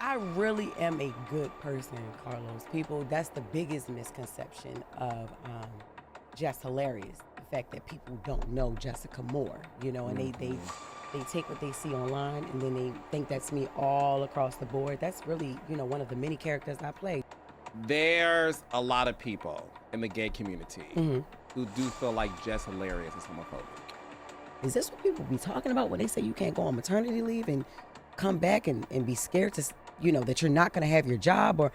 I really am a good person, Carlos. People, that's the biggest misconception of Just Hilarious. The fact that people don't know Jessica Moore, and they take what they see online and then they think that's me all across the board. That's really, one of the many characters I play. There's a lot of people in the gay community who do feel like Jess Hilarious is homophobic. Is this what people be talking about when they say you can't go on maternity leave and come back and be scared to, that you're not going to have your job or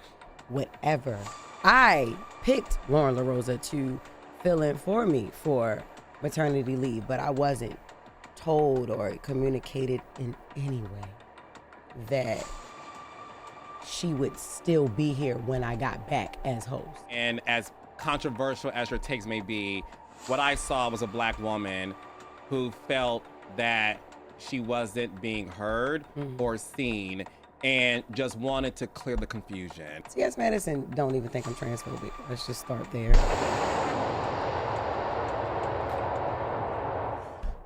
whatever? I picked Lauren LaRosa to fill in for me for maternity leave, but I wasn't told or communicated in any way that she would still be here when I got back as host. And as controversial as your takes may be, what I saw was a black woman who felt that she wasn't being heard or seen and just wanted to clear the confusion. T.S. Madison don't even think I'm transphobic. Let's just start there.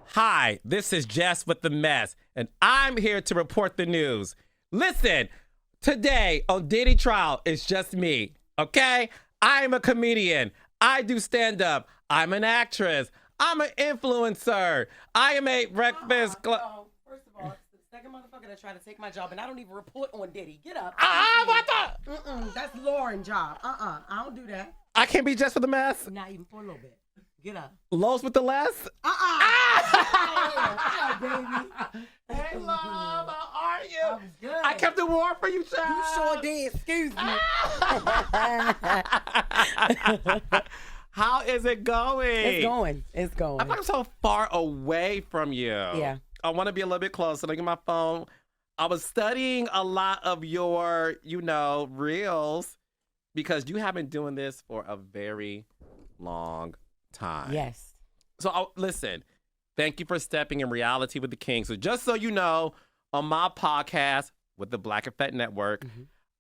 Hi, this is Jess with The Mess, and I'm here to report the news. Listen, today on Diddy Trial, it's just me, okay? I'm a comedian. I do stand-up. I'm an actress. I'm an influencer. I am a breakfast club. First of all, it's the second motherfucker that tried to take my job, and I don't even report on Diddy. Get up. What the? That's Lauren's job. I don't do that. I can't be Jess with The Mess? Not even for a little bit. Get up. Lowe's with the less? Hey, baby. Hey, love, how are you? I was good. I kept it warm for you, child. You sure did. Excuse me. How is it going? It's going. I'm so far away from you. Yeah. I want to be a little bit closer. Look at my phone. I was studying a lot of your, reels because you have been doing this for a very long time. Yes. So listen, thank you for stepping in reality with the king. So just so you know, on my podcast with the Black Effect Network,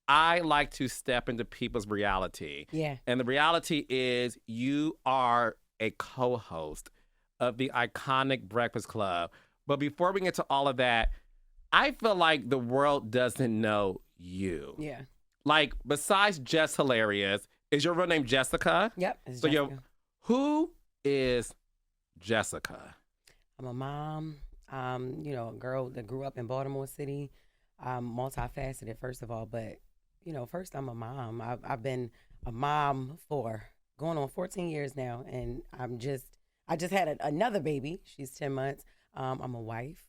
I like to step into people's reality. Yeah. And the reality is you are a co-host of the iconic Breakfast Club. But before we get to all of that, I feel like the world doesn't know you. Yeah. Like, besides Jess Hilarious, is your real name Jessica? Yep. It's So Jessica. who is Jessica? I'm a mom, a girl that grew up in Baltimore City. I'm multifaceted, first of all, but, first I'm a mom. I've been a mom for going on 14 years now, and I just had another baby. She's 10 months. I'm a wife.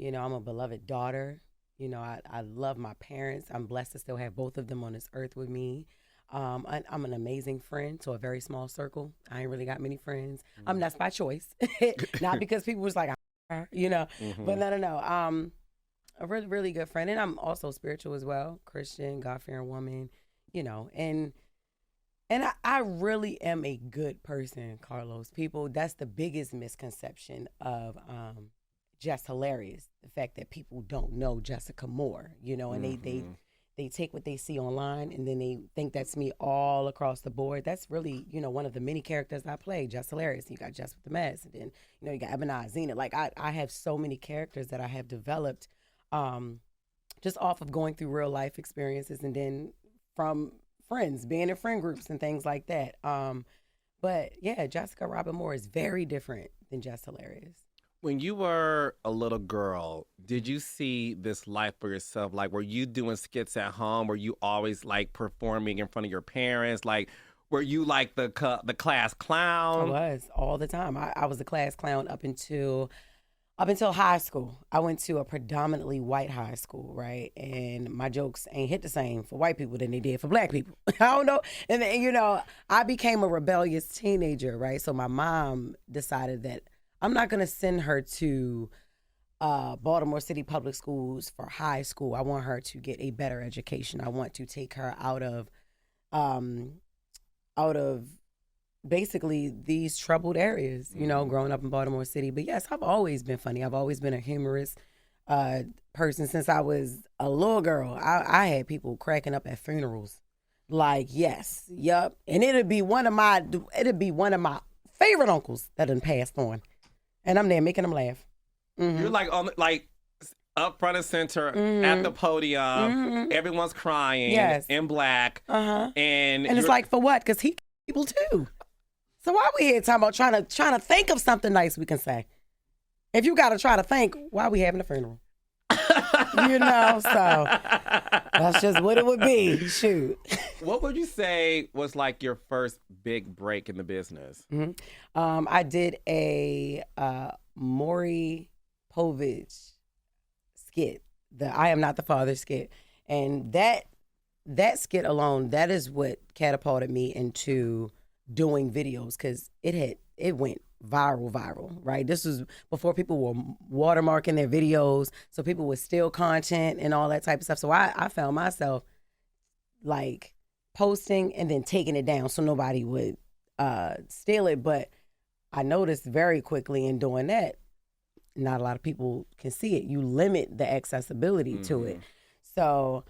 I'm a beloved daughter. I love my parents. I'm blessed to still have both of them on this earth with me. I'm an amazing friend to a very small circle. I ain't really got many friends. That's by choice. Not because people was like, but no. A really, really good friend. And I'm also spiritual as well. Christian, God-fearing woman, and I really am a good person, Carlos. People, that's the biggest misconception of Just Hilarious. The fact that people don't know Jessica Moore, and they take what they see online and then they think that's me all across the board. That's really, one of the many characters I play, Just Hilarious. You got Jess with the Mess, and then, you got Ebony, Zena. Like, I have so many characters that I have developed just off of going through real life experiences and then from friends, being in friend groups and things like that. But yeah, Jessica Robin Moore is very different than Just Hilarious. When you were a little girl, did you see this life for yourself? Like, were you doing skits at home? Were you always, like, performing in front of your parents? Like, were you, like, the class clown? I was, all the time. I was the class clown up until high school. I went to a predominantly white high school, right? And my jokes ain't hit the same for white people than they did for black people. I don't know. And then, I became a rebellious teenager, right? So my mom decided that I'm not going to send her to Baltimore City Public Schools for high school. I want her to get a better education. I want to take her out of basically these troubled areas, growing up in Baltimore City. But yes, I've always been funny. I've always been a humorous person since I was a little girl. I had people cracking up at funerals. Like, yes, yup. And it'd be one of my favorite uncles that done passed on. And I'm there making them laugh. You're like up front and center at the podium. Everyone's crying in black. And it's like, for what? Because he people too. So why we here talking about trying to think of something nice we can say? If you got to try to think, why are we having a funeral? So that's just what it would be. Shoot. What would you say was like your first big break in the business? I did a Maury Povich skit, the I Am Not the Father skit. And that skit alone, that is what catapulted me into doing videos, because it went viral, right? This was before people were watermarking their videos, so people would steal content and all that type of stuff. So I found myself like posting and then taking it down so nobody would steal it. But I noticed very quickly in doing that, not a lot of people can see it. You limit the accessibility to it. So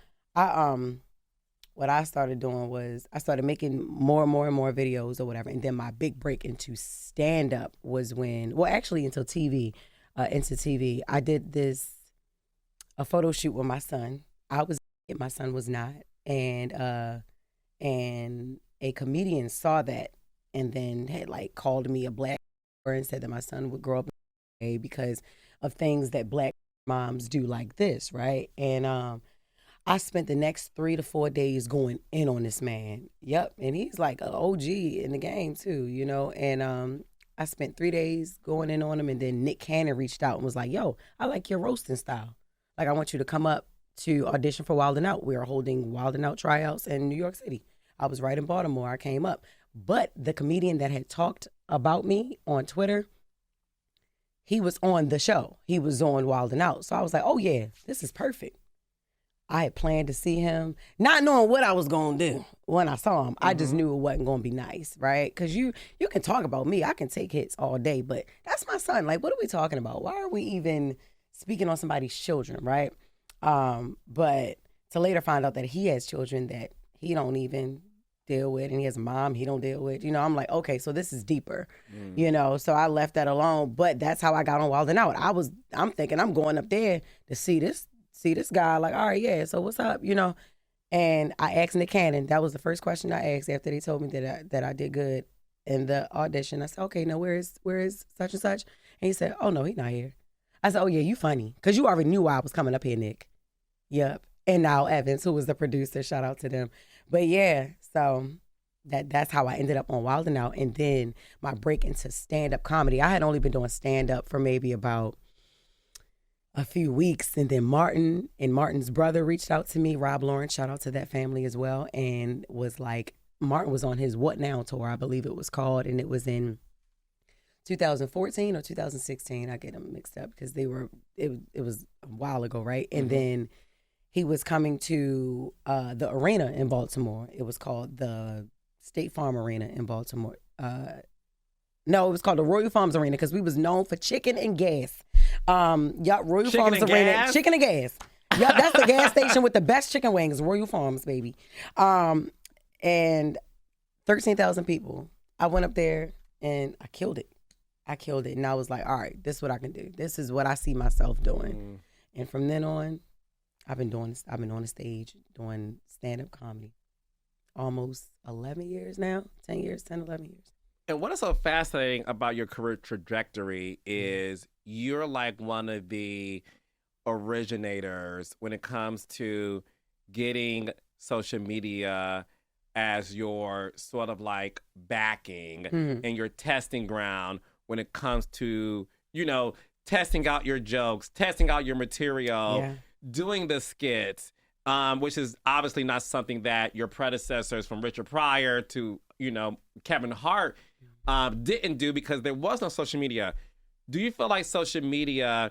what I started doing was I started making more and more videos or whatever. And then my big break into stand-up was until TV, into TV. I did a photo shoot with my son. I was, my son was not. And a comedian saw that and then had like called me a black and said that my son would grow up because of things that black moms do like this, right? And I spent the next 3 to 4 days going in on this man. Yep. And he's like an OG in the game too, And I spent 3 days going in on him. And then Nick Cannon reached out and was like, yo, I like your roasting style. Like, I want you to come up to audition for Wild 'N Out. We are holding Wild 'N Out tryouts in New York City. I was right in Baltimore. I came up. But the comedian that had talked about me on Twitter, he was on the show. He was on Wild 'N Out. So I was like, oh yeah, this is perfect. I had planned to see him, not knowing what I was going to do when I saw him. I just knew it wasn't going to be nice, right? Because you can talk about me. I can take hits all day, but that's my son. Like, what are we talking about? Why are we even speaking on somebody's children, right? But to later find out that he has children that he don't even deal with, and he has a mom he don't deal with, I'm like, okay, so this is deeper, so I left that alone. But that's how I got on Wild 'N Out. I'm thinking I'm going up there to see this guy, like, all right, yeah, so what's up, And I asked Nick Cannon. That was the first question I asked after they told me that I did good in the audition. I said, okay, now where is such and such? And he said, oh no, he's not here. I said, oh yeah, you funny, because you already knew why I was coming up here, Nick. Yep. And now Evans, who was the producer, shout out to them. But yeah, so that's how I ended up on Wild 'N Out. And then my break into stand-up comedy. I had only been doing stand-up for maybe about a few weeks, and then Martin and Martin's brother reached out to me, Rob Lawrence, shout out to that family as well, and was like, Martin was on his What Now tour, I believe it was called, and it was in 2014 or 2016. I get them mixed up because it was a while ago, right? And then he was coming to the arena in Baltimore. It was called the State Farm Arena in Baltimore. No, it was called the Royal Farms Arena because we was known for chicken and gas. Royal Chicken Farms and Arena, gas? chicken and gas. Yep, that's the gas station with the best chicken wings, Royal Farms, baby. And 13,000 people. I went up there and I killed it. And I was like, all right, this is what I can do. This is what I see myself doing. And from then on, I've been on the stage doing stand-up comedy almost 11 years now, 10 years, 10, 11 years. And what is so fascinating about your career trajectory is you're like one of the originators when it comes to getting social media as your sort of like backing and your testing ground when it comes to, testing out your jokes, testing out your material, doing the skits, which is obviously not something that your predecessors from Richard Pryor to, Kevin Hart didn't do because there was no social media. Do you feel like social media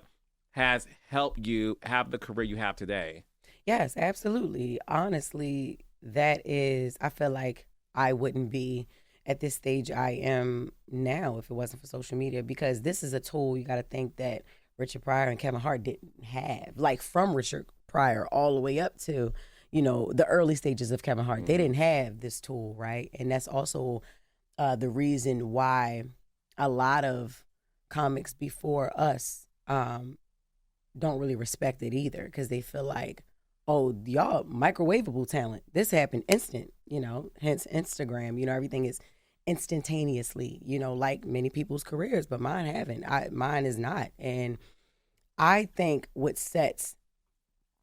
has helped you have the career you have today? Yes, absolutely. Honestly, I feel like I wouldn't be at this stage I am now if it wasn't for social media, because this is a tool you got to think that Richard Pryor and Kevin Hart didn't have. Like from Richard Pryor all the way up to, the early stages of Kevin Hart. They didn't have this tool, right? And that's also the reason why a lot of comics before us don't really respect it either because they feel like, oh, y'all microwavable talent. This happened instant, hence Instagram. Everything is instantaneously, like many people's careers, but mine haven't. Mine is not. And I think what sets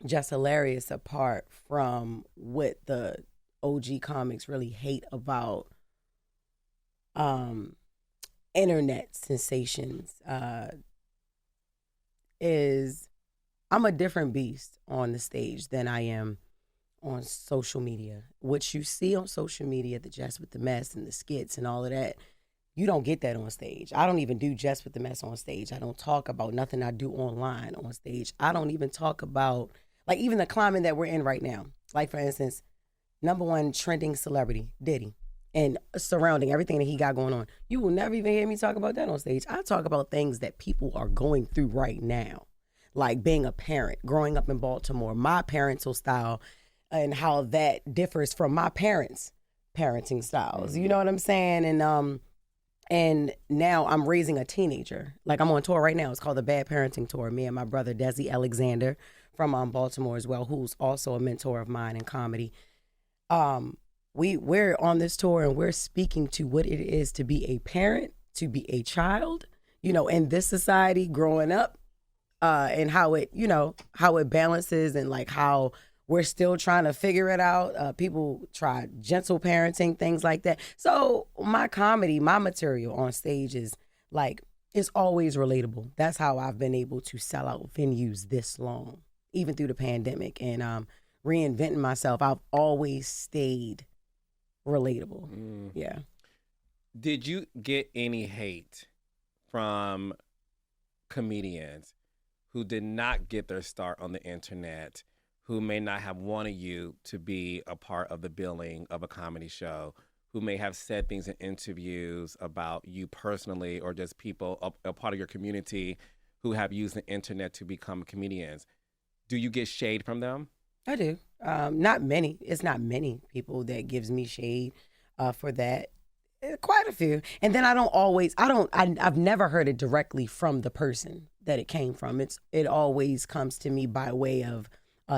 JESS HILARIOUS apart from what the OG comics really hate about internet sensations is I'm a different beast on the stage than I am on social media. What you see on social media, the JESS with the Mess and the skits and all of that, you don't get that on stage. I don't even do JESS with the Mess on stage. I don't talk about nothing I do online on stage. I don't even talk about, like, even the climate that we're in right now. Like, for instance, #1 trending celebrity, Diddy, and surrounding everything that he got going on. You will never even hear me talk about that on stage. I talk about things that people are going through right now, like being a parent, growing up in Baltimore, my parental style, and how that differs from my parents' parenting styles. You know what I'm saying? And now I'm raising a teenager. Like, I'm on tour right now. It's called the Bad Parenting Tour. Me and my brother, Desi Alexander, from Baltimore as well, who's also a mentor of mine in comedy. We're on this tour and we're speaking to what it is to be a parent, to be a child, in this society growing up, and how it balances and like how we're still trying to figure it out. People try gentle parenting, things like that. So my comedy, my material on stage is like, it's always relatable. That's how I've been able to sell out venues this long, even through the pandemic, and reinventing myself. I've always stayed relatable. Yeah. Did you get any hate from comedians who did not get their start on the internet, who may not have wanted you to be a part of the billing of a comedy show, who may have said things in interviews about you personally, or just people, a part of your community, who have used the internet to become comedians? Do you get shade from them? I do. Not many. It's not many people that gives me shade for that. Quite a few. And then I've never heard it directly from the person that it came from. It always comes to me by way of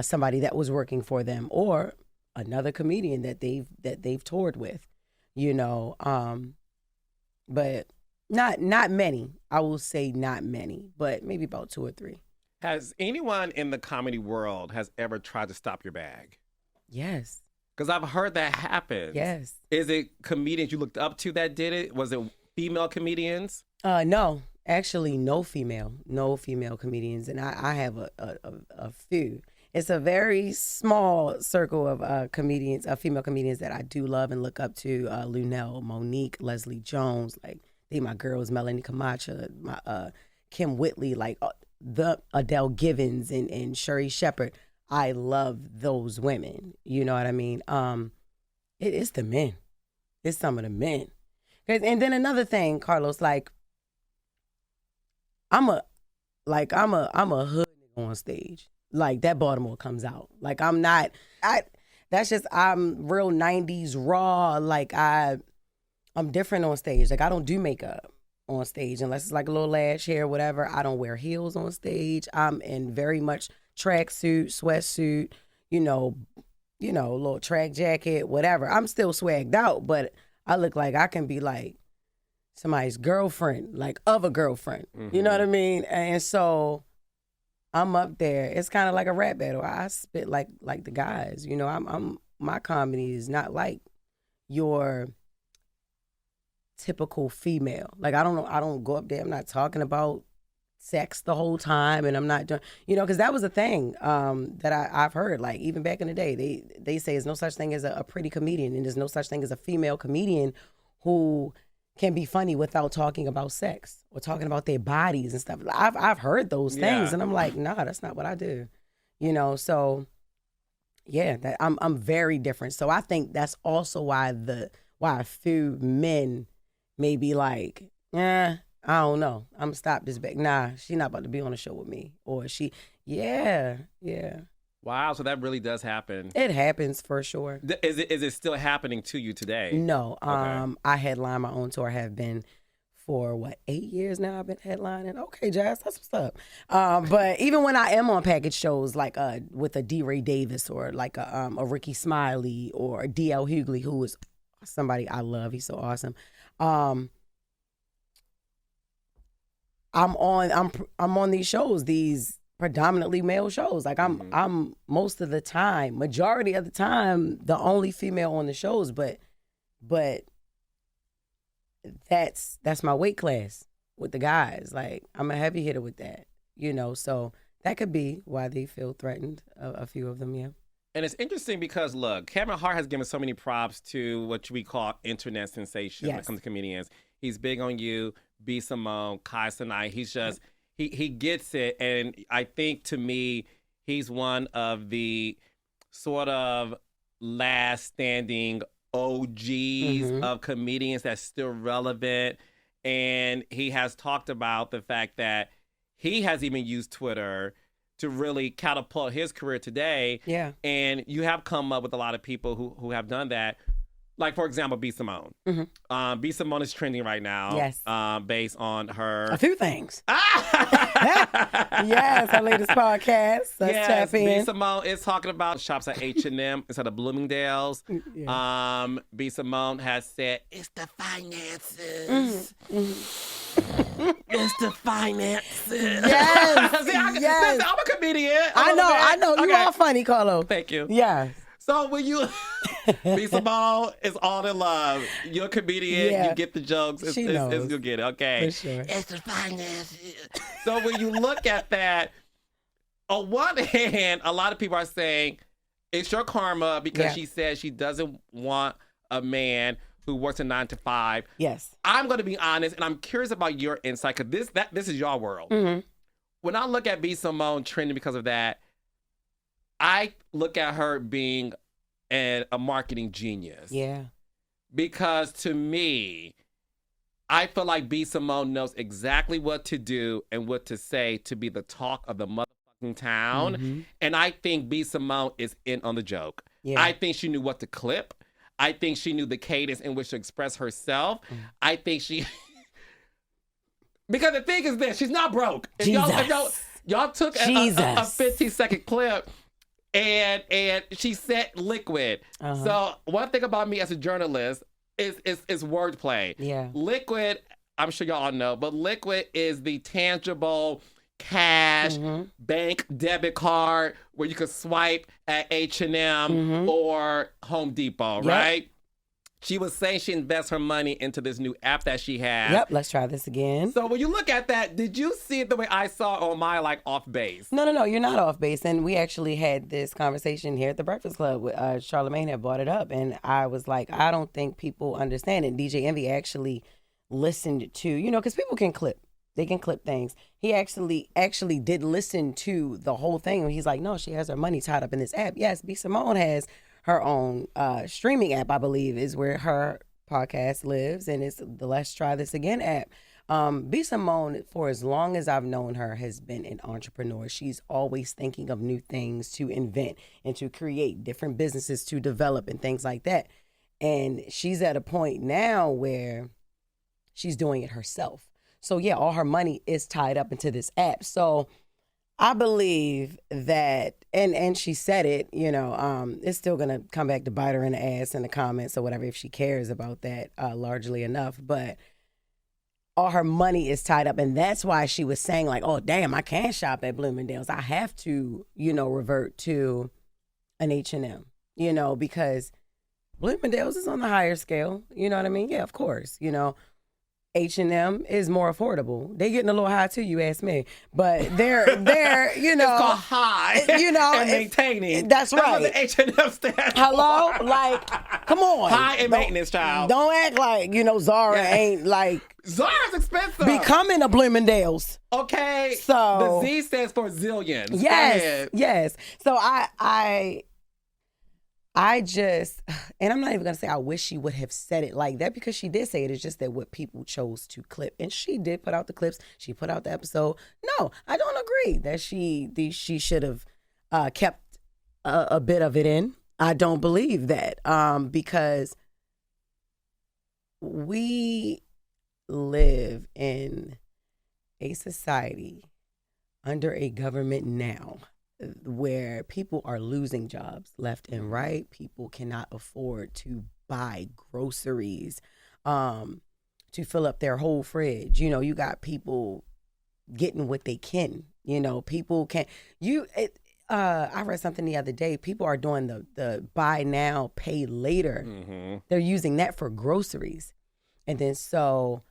somebody that was working for them or another comedian that they've toured with, but not many. I will say not many, but maybe about 2 or 3. Has anyone in the comedy world has ever tried to stop your bag? Yes. Because I've heard that happen. Yes. Is it comedians you looked up to that did it? Was it female comedians? No, actually, no female comedians, and I have a few. It's a very small circle of comedians, female comedians that I do love and look up to. Lunell, Monique, Leslie Jones, like they my girls, Melanie Camacho, Kim Whitley, like the Adele Givens and Sherry Shepherd. I love those women. You know what I mean? It's the men. It's some of the men. And then another thing, Carlos, like I'm a hood nigga on stage. Like that Baltimore comes out. Like I'm real 90s raw. Like I'm different on stage. Like I don't do makeup on stage unless it's like a little lash hair, whatever. I don't wear heels on stage. I'm in very much tracksuit, sweatsuit, little track jacket, whatever. I'm still swagged out, but I look like I can be like somebody's girlfriend, like of a girlfriend. Mm-hmm. You know what I mean? And so I'm up there. It's kind of like a rap battle. I spit like the guys. My comedy is not like your typical female. Like I don't go up there. I'm not talking about sex the whole time, and I'm not doing, because that was a thing that I've heard. Like even back in the day, they say there's no such thing as a pretty comedian, and there's no such thing as a female comedian who can be funny without talking about sex or talking about their bodies and stuff. I've heard those things, and I'm like, nah, that's not what I do. So yeah, that I'm very different. So I think that's also why a few men may be like, I don't know, I'm gonna stop this back. Nah, she not about to be on a show with me. Or yeah. Wow, so that really does happen. It happens for sure. Is it still happening to you today? No, okay. I headline my own tour, have been for what, 8 years now I've been headlining. Okay, Jazz, that's what's up. But even when I am on package shows like with a D. Ray Davis or like a Ricky Smiley or a D.L. Hughley, who is somebody I love. He's so awesome. I'm on these shows, these predominantly male shows. Like I'm most of the time, majority of the time, the only female on the shows, but that's my weight class with the guys. Like I'm a heavy hitter with that, so that could be why they feel threatened, a few of them. Yeah. And it's interesting because, look, Kevin Hart has given so many props to what we call internet sensation when it comes to comedians. He's big on you, B. Simone, Kai Cenat. He's just, he gets it. And I think, to me, he's one of the sort of last standing OGs of comedians that's still relevant. And he has talked about the fact that he has even used Twitter to really catapult his career today. Yeah. And you have come up with a lot of people who have done that. Like, for example, B. Simone. B. Simone is trending right now. Yes. Based on her... A few things. Yes, her latest podcast. Let's tap in. B. Simone is talking about shops at H&M instead of Bloomingdale's. Yeah. B. Simone has said, it's the finances. It's the finances. Yes. See, listen, I'm a comedian. I know. You are funny, Carlo. Thank you. Yeah. So when you, B. Simone is all in love. You're a comedian. You get the jokes. You'll get it. Okay. For sure. It's the finances. So when you look at that, on one hand, a lot of people are saying it's your karma because she says she doesn't want a man who works a 9 to 5. Yes. I'm going to be honest, and I'm curious about your insight because this is your world. When I look at B. Simone trending because of that, I look at her being a marketing genius. Yeah. Because to me, I feel like B. Simone knows exactly what to do and what to say to be the talk of the motherfucking town. And I think B. Simone is in on the joke. Yeah. I think she knew what to clip. I think she knew the cadence in which to express herself. I think she... Because the thing is this, she's not broke. If y'all took a 15-second clip and she said liquid. So one thing about me as a journalist is wordplay. Yeah. Liquid, I'm sure y'all all know, but liquid is the tangible cash bank debit card where you could swipe at H&M or Home Depot, right? She was saying she invests her money into this new app that she has. Yep, let's try this again. So when you look at that, did you see it the way I saw it, or am I like off base? No, you're not off base. And we actually had this conversation here at the Breakfast Club. Charlamagne had brought it up, and I was like, I don't think people understand it. DJ Envy actually listened to, because people can clip. They can clip things. He actually did listen to the whole thing. And he's like, no, she has her money tied up in this app. Yes, B. Simone has her own streaming app, I believe, is where her podcast lives. And it's the Let's Try This Again app. B. Simone, for as long as I've known her, has been an entrepreneur. She's always thinking of new things to invent and to create different businesses to develop and things like that. And she's at a point now where she's doing it herself. So yeah, all her money is tied up into this app. So I believe that, and she said it, it's still going to come back to bite her in the ass in the comments or whatever if she cares about that largely enough. But all her money is tied up. And that's why she was saying like, oh, damn, I can't shop at Bloomingdale's. I have to, revert to an H&M, because Bloomingdale's is on the higher scale. You know what I mean? Yeah, of course, H&M is more affordable. They're getting a little high too, you ask me. But they're It's called high. And maintaining. That's right. That's what the H&M stands Hello? Like, come on. High and maintenance, child. Don't act like, Zara ain't like... Zara's expensive. Becoming a Bloomingdale's. Okay. So... The Z stands for zillions. Yes. So I just, and I'm not even going to say I wish she would have said it like that because she did say it. It's just that what people chose to clip. And she did put out the clips. She put out the episode. No, I don't agree that she should have kept a bit of it in. I don't believe that because live in a society under a government now where people are losing jobs left and right. People cannot afford to buy groceries, to fill up their whole fridge. You know, you got people getting what they can. You know, people can I read something the other day. People are doing the buy now, pay later. Mm-hmm. They're using that for groceries. And then so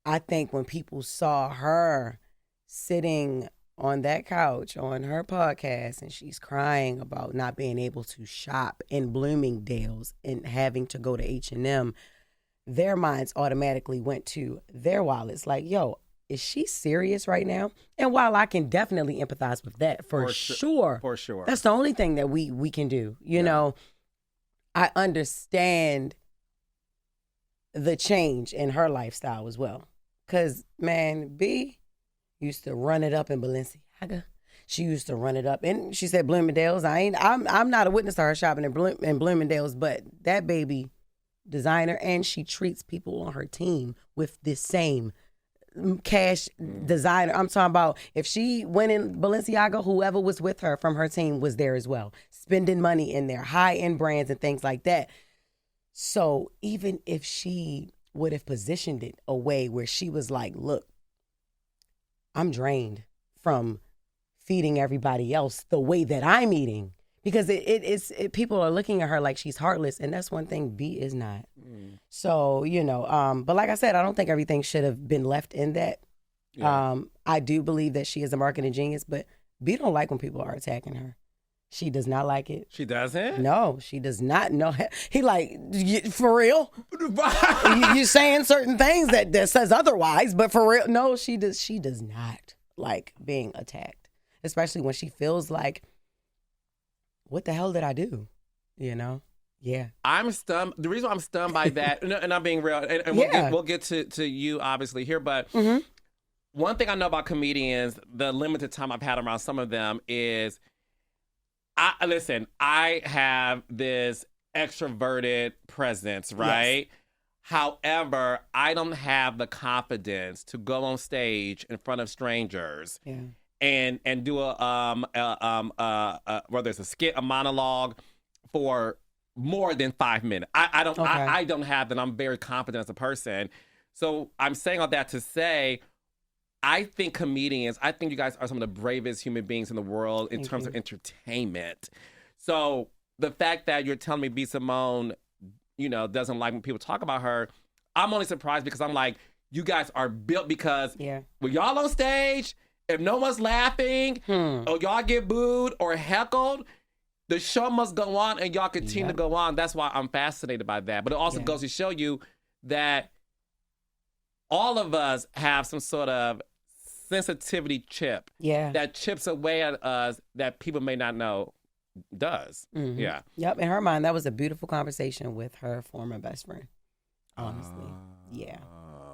I think when people saw her sitting on that couch on her podcast and she's crying about not being able to shop in Bloomingdale's and having to go to H&M, their minds automatically went to their wallets. Like, yo, is she serious right now? And while I can definitely empathize with that for sure, that's the only thing that we can do. You know, I understand the change in her lifestyle as well. Cause man, B used to run it up in Balenciaga. She used to run it up, and she said Bloomingdale's. I'm not a witness to her shopping in Bloomingdale's, but that baby designer, and she treats people on her team with this same cash designer. I'm talking about if she went in Balenciaga, whoever was with her from her team was there as well, spending money in their high-end brands and things like that. So even if she would have positioned it a way where she was like, look, I'm drained from feeding everybody else the way that I'm eating. Because people are looking at her like she's heartless, and that's one thing B is not. So, you know, but like I said, I don't think everything should have been left in that. Yeah. I do believe that she is a marketing genius, but B don't like when people are attacking her. She does not like it. She doesn't? No, she does not. No, he like, for real? You saying certain things that says otherwise, but for real, no, she does not like being attacked, especially when she feels like, what the hell did I do? You know? Yeah. I'm stunned. The reason I'm stunned by that, and I'm being real, and we'll get to you obviously here, but one thing I know about comedians, the limited time I've had around some of them is, I have this extroverted presence, right? Yes. However, I don't have the confidence to go on stage in front of strangers. Yeah. And do whether it's a skit, a monologue for more than 5 minutes. I don't have that. I'm very confident as a person. So I'm saying all that to say, I think comedians, I think you guys are some of the bravest human beings in the world in terms of entertainment. So the fact that you're telling me B. Simone, you know, doesn't like when people talk about her, I'm only surprised because I'm like, you guys are built because when y'all on stage, if no one's laughing, or y'all get booed or heckled, the show must go on and y'all continue to go on. That's why I'm fascinated by that. But it also goes to show you that all of us have some sort of sensitivity chip that chips away at us that people may not know does. Yeah. Yep. In her mind, that was a beautiful conversation with her former best friend. Honestly. Yeah.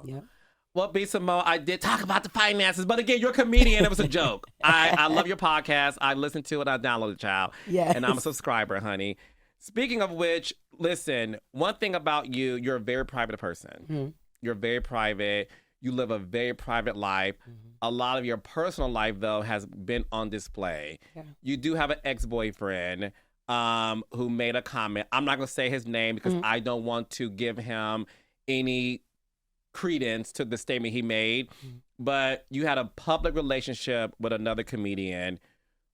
Yep. Well, B. Simone, I did talk about the finances, but again, you're a comedian. It was a joke. I love your podcast. I listened to it. I downloaded it, child. Yes. And I'm a subscriber, honey. Speaking of which, listen, one thing about you, you're a very private person. You're very private. You live a very private life. A lot of your personal life, though, has been on display. Yeah. You do have an ex-boyfriend who made a comment. I'm not going to say his name because I don't want to give him any credence to the statement he made, but you had a public relationship with another comedian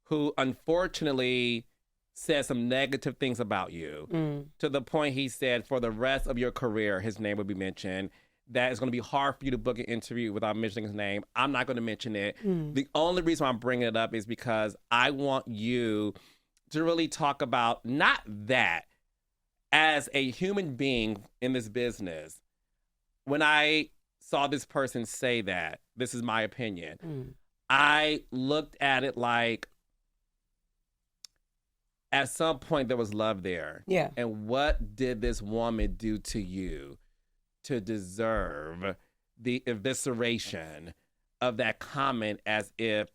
who unfortunately said some negative things about you to the point he said for the rest of your career, his name would be mentioned, that it's going to be hard for you to book an interview without mentioning his name. I'm not going to mention it. The only reason I'm bringing it up is because I want you to really talk about not that as a human being in this business. When I saw this person say that, this is my opinion, I looked at it like at some point there was love there. Yeah. And what did this woman do to you to deserve the evisceration of that comment as if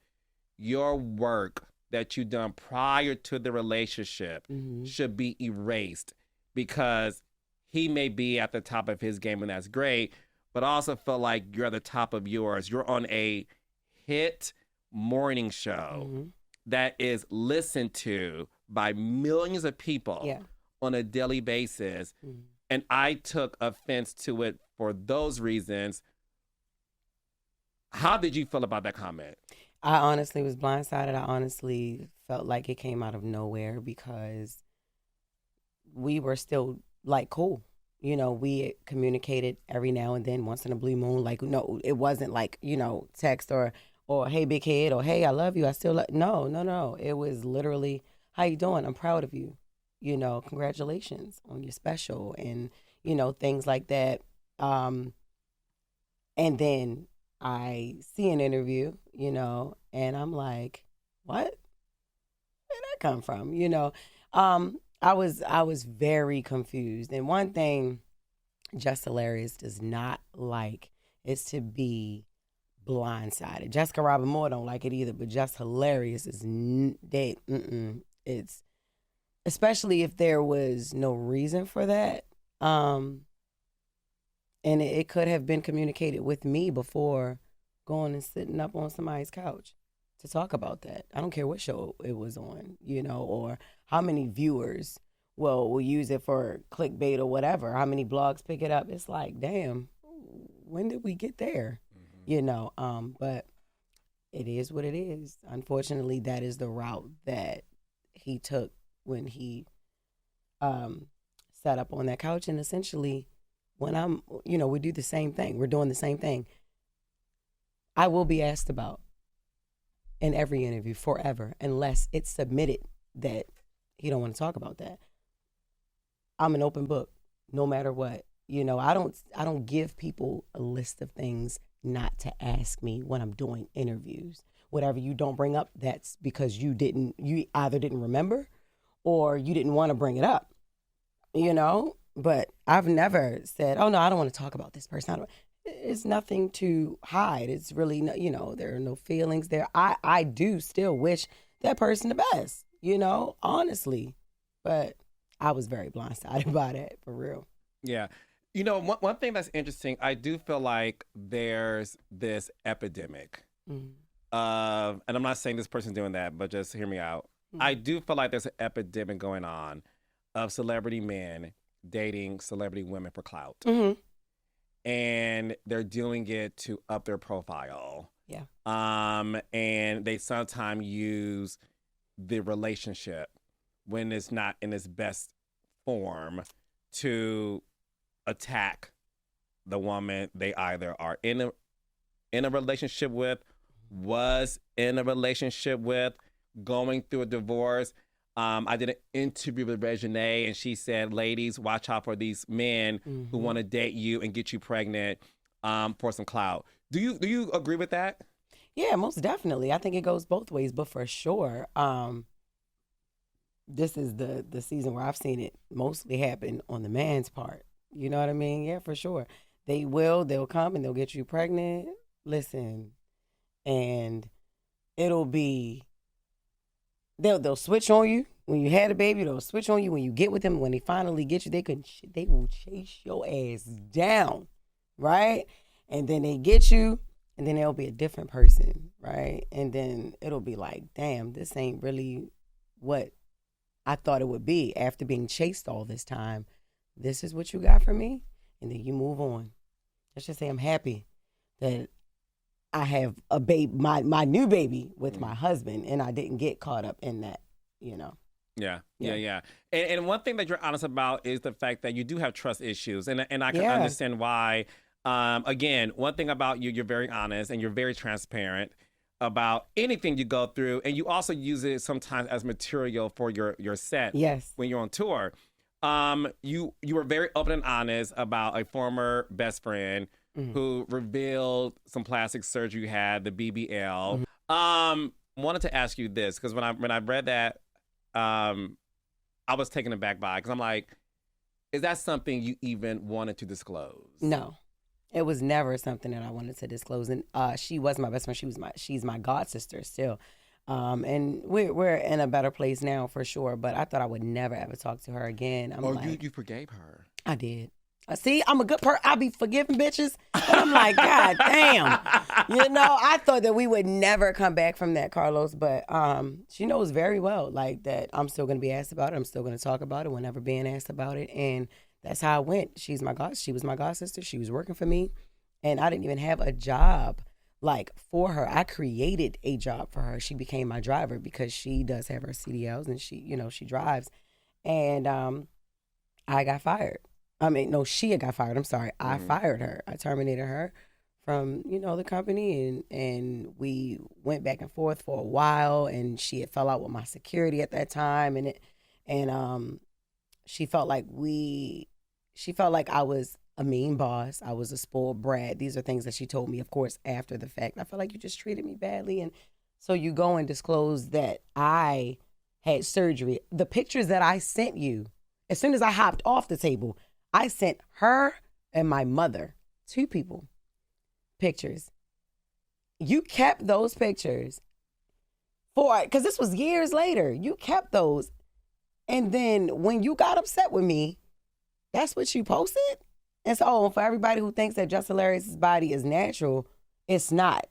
your work that you done prior to the relationship should be erased because he may be at the top of his game and that's great, but I also feel like you're at the top of yours. You're on a hit morning show Mm-hmm. that is listened to by millions of people Yeah. on a daily basis. Mm-hmm. And I took offense to it for those reasons. How did you feel about that comment? I honestly was blindsided. I honestly felt like it came out of nowhere because we were still like cool. You know, we communicated every now and then, once in a blue moon. Like, no, it wasn't like, you know, text or hey, big head, or hey, I love you. I still love. No, no, no. It was literally, how you doing? I'm proud of you. You know, congratulations on your special, and you know, things like that. And then I see an interview, you know, and I'm like, what? Where'd that come from? You know, I was very confused. And one thing Just Hilarious does not like is to be blindsided. Jessica Robin Moore don't like it either, but Just Hilarious is it's especially if there was no reason for that. And it could have been communicated with me before going and sitting up on somebody's couch to talk about that. I don't care what show it was on, you know, or how many viewers will use it for clickbait or whatever, how many blogs pick it up. It's like, damn, when did we get there? You know, but it is what it is. Unfortunately, that is the route that he took when he sat up on that couch. And essentially, when I'm, you know, we do the same thing. We're doing the same thing. I will be asked about in every interview forever, unless it's submitted that he don't want to talk about that. I'm an open book, no matter what. You know, I don't give people a list of things not to ask me when I'm doing interviews. Whatever you don't bring up, that's because you either didn't remember or you didn't want to bring it up. You know, but I've never said, oh no, I don't want to talk about this person. It's nothing to hide. It's really, no, you know, there are no feelings there. I do still wish that person the best, you know, honestly. But I was very blindsided by that, for real. Yeah. You know, one thing that's interesting, I do feel like there's this epidemic of, and I'm not saying this person's doing that, but just hear me out. I do feel like there's an epidemic going on of celebrity men dating celebrity women for clout. And they're doing it to up their profile. Yeah. And they sometimes use the relationship when it's not in its best form to attack the woman they either are in a relationship with, was in a relationship with, going through a divorce. I did an interview with Reginae, and she said, ladies, watch out for these men who want to date you and get you pregnant for some clout. Do you agree with that? Yeah, most definitely. I think it goes both ways, but for sure, this is the season where I've seen it mostly happen on the man's part. You know what I mean? Yeah, for sure. They'll come and they'll get you pregnant. Listen, and it'll be, they'll switch on you when you had a baby. They'll switch on you when you get with them. When they finally get you, they will chase your ass down, right? And then they get you, and then they'll be a different person, right? And then it'll be like, damn, this ain't really what I thought it would be. After being chased all this time, this is what you got for me, and then you move on. Let's just say I'm happy that I have a baby, my new baby with my husband, and I didn't get caught up in that, you know. Yeah. And one thing that you're honest about is the fact that you do have trust issues, and I can understand why. Again, one thing about you, you're very honest and you're very transparent about anything you go through, and you also use it sometimes as material for your set. Yes. When you're on tour. You were very open and honest about a former best friend who revealed some plastic surgery you had, the BBL. Wanted to ask you this, because when I read that, I was taken aback by it, because I'm like, is that something you even wanted to disclose? No, it was never something that I wanted to disclose. And she was my best friend. She's my god sister still. And we're in a better place now for sure. But I thought I would never ever talk to her again. You forgave her? I did. See, I'm a good person. I be forgiving bitches. But I'm like, God damn. I thought that we would never come back from that, Carlos. But she knows very well, like, that I'm still going to be asked about it. I'm still going to talk about it whenever being asked about it. And that's how it went. She was my god sister. She was working for me. And I didn't even have a job, like, for her. I created a job for her. She became my driver because she does have her CDLs and she drives. And I got fired. No, she got fired. I'm sorry. I fired her. I terminated her from, the company, and we went back and forth for a while, and she had fell out with my security at that time, and she felt like I was a mean boss. I was a spoiled brat. These are things that she told me, of course, after the fact. I felt like you just treated me badly, and so you go and disclose that I had surgery. The pictures that I sent you, as soon as I hopped off the table, I sent her and my mother, 2 people, pictures. You kept those pictures because this was years later. You kept those. And then when you got upset with me, that's what you posted? And so for everybody who thinks that JESS HILARIOUS' body is natural, it's not.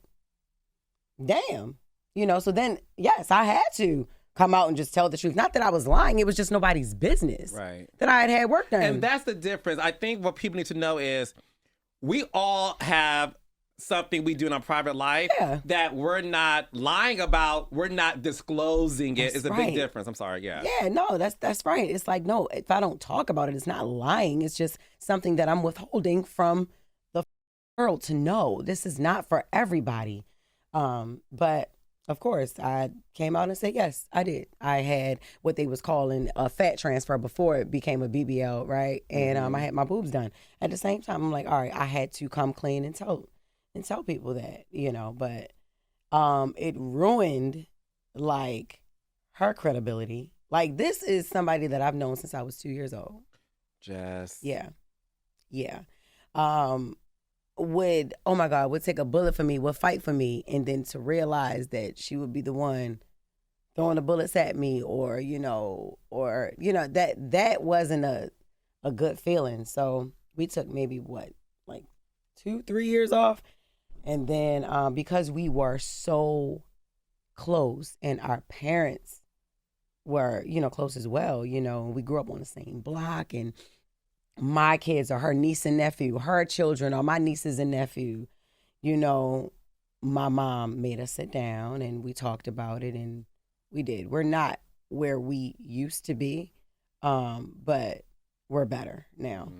Damn. So then, yes, I had to come out and just tell the truth. Not that I was lying. It was just nobody's business. Right. That I had work done. And that's the difference. I think what people need to know is we all have something we do in our private life that we're not lying about. We're not disclosing it. It's a big difference. I'm sorry. Yeah. Yeah, no, that's right. It's like, no, if I don't talk about it, it's not lying. It's just something that I'm withholding from the world to know. This is not for everybody. But of course, I came out and said, yes, I did. I had what they was calling a fat transfer before it became a BBL, right? And I had my boobs done. At the same time, I'm like, all right, I had to come clean and tell people that, but it ruined, like, her credibility. Like, this is somebody that I've known since I was 2 years old. Jess. Yeah. Would take a bullet for me, would fight for me, and then to realize that she would be the one throwing the bullets at me, or that wasn't a good feeling. So we took maybe 2-3 years off, and then because we were so close and our parents were close as well, we grew up on the same block, and my kids are her niece and nephew. Her children are my nieces and nephew. My mom made us sit down and we talked about it, and we did. We're not where we used to be, but we're better now.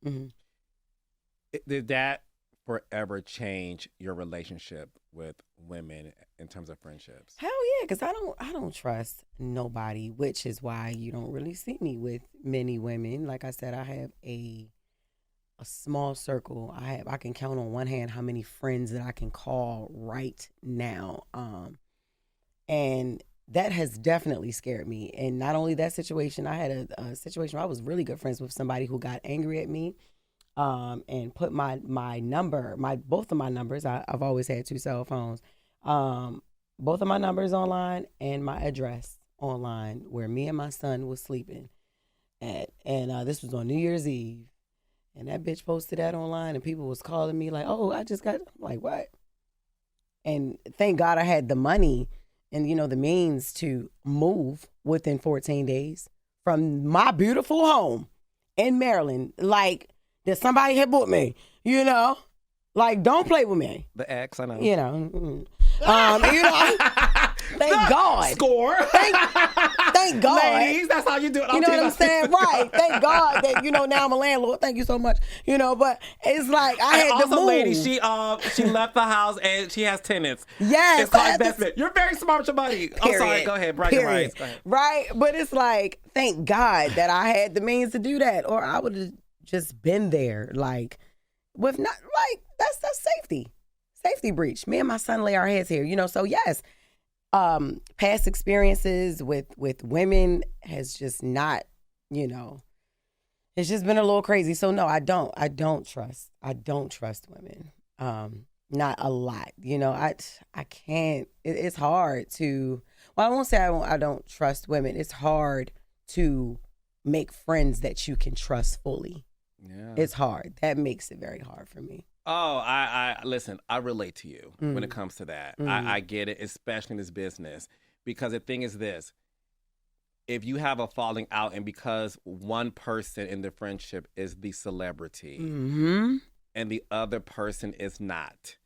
Mm-hmm. Did that forever change your relationship with women in terms of friendships? Hell yeah, because I don't trust nobody, which is why you don't really see me with many women. Like I said, I have a small circle. I can count on one hand how many friends that I can call right now. And that has definitely scared me. And not only that situation, I had a situation where I was really good friends with somebody who got angry at me. And put my number, both of my numbers. I've always had 2 cell phones. Both of my numbers online and my address online, where me and my son was sleeping at. And this was on New Year's Eve. And that bitch posted that online, and people was calling me like, "Oh, I just got." I'm like, what? And thank God I had the money and the means to move within 14 days from my beautiful home in Maryland. Like, that somebody had booked me, like, don't play with me. The ex, I know. Thank God. Score. Thank God. Ladies, that's how you do it. You know what I'm saying? Right. Thank God that, now I'm a landlord. Thank you so much. But it's like I had to move. Lady, she left the house and she has tenants. Yes. It's called investment. You're very smart with your money. I'm sorry. Go ahead. Brian, right. Right. But it's like, thank God that I had the means to do that, or I would have just been there, like, with not, like, that's safety breach. Me and my son lay our heads here, so yes, past experiences with women has just not, it's just been a little crazy. So no, I don't trust women. Not a lot, I can't, it's hard to, well, I won't say I don't trust women. It's hard to make friends that you can trust fully. Yeah. It's hard. That makes it very hard for me. Oh, I listen, I relate to you when it comes to that. I get it, especially in this business. Because the thing is this, if you have a falling out and because one person in the friendship is the celebrity and the other person is not,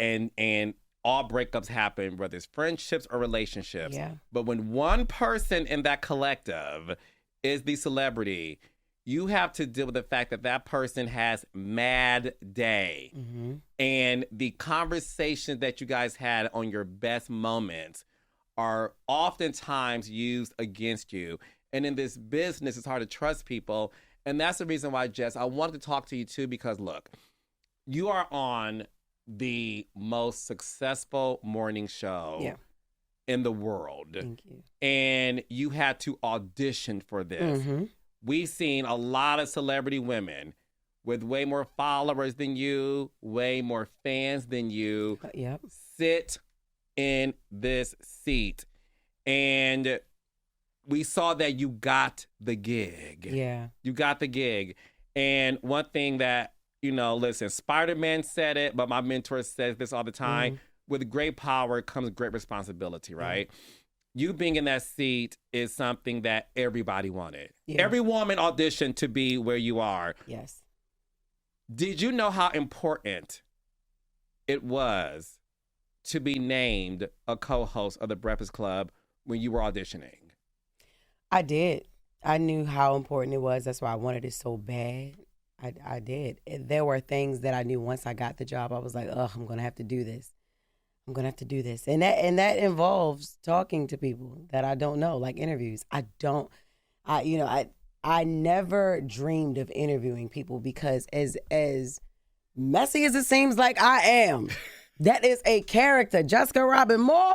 and all breakups happen, whether it's friendships or relationships. Yeah. But when one person in that collective is the celebrity, you have to deal with the fact that that person has mad day. And the conversations that you guys had on your best moments are oftentimes used against you. And in this business, it's hard to trust people. And that's the reason why, Jess, I wanted to talk to you too, because look, you are on the most successful morning show in the world. Thank you. And you had to audition for this. We've seen a lot of celebrity women with way more followers than you, way more fans than you, sit in this seat. And we saw that you got the gig. Yeah. You got the gig. And one thing that, listen, Spider-Man said it, but my mentor says this all the time. With great power comes great responsibility, right? You being in that seat is something that everybody wanted. Every woman auditioned to be where you are. Yes. Did you know how important it was to be named a co-host of the Breakfast Club when you were auditioning? I did. I knew how important it was. That's why I wanted it so bad. I did. There were things that I knew once I got the job, I was like, I'm going to have to do this. I'm going to have to do this. And that involves talking to people that I don't know, like interviews. I never dreamed of interviewing people because as messy as it seems like I am, that is a character. Jessica Robin Moore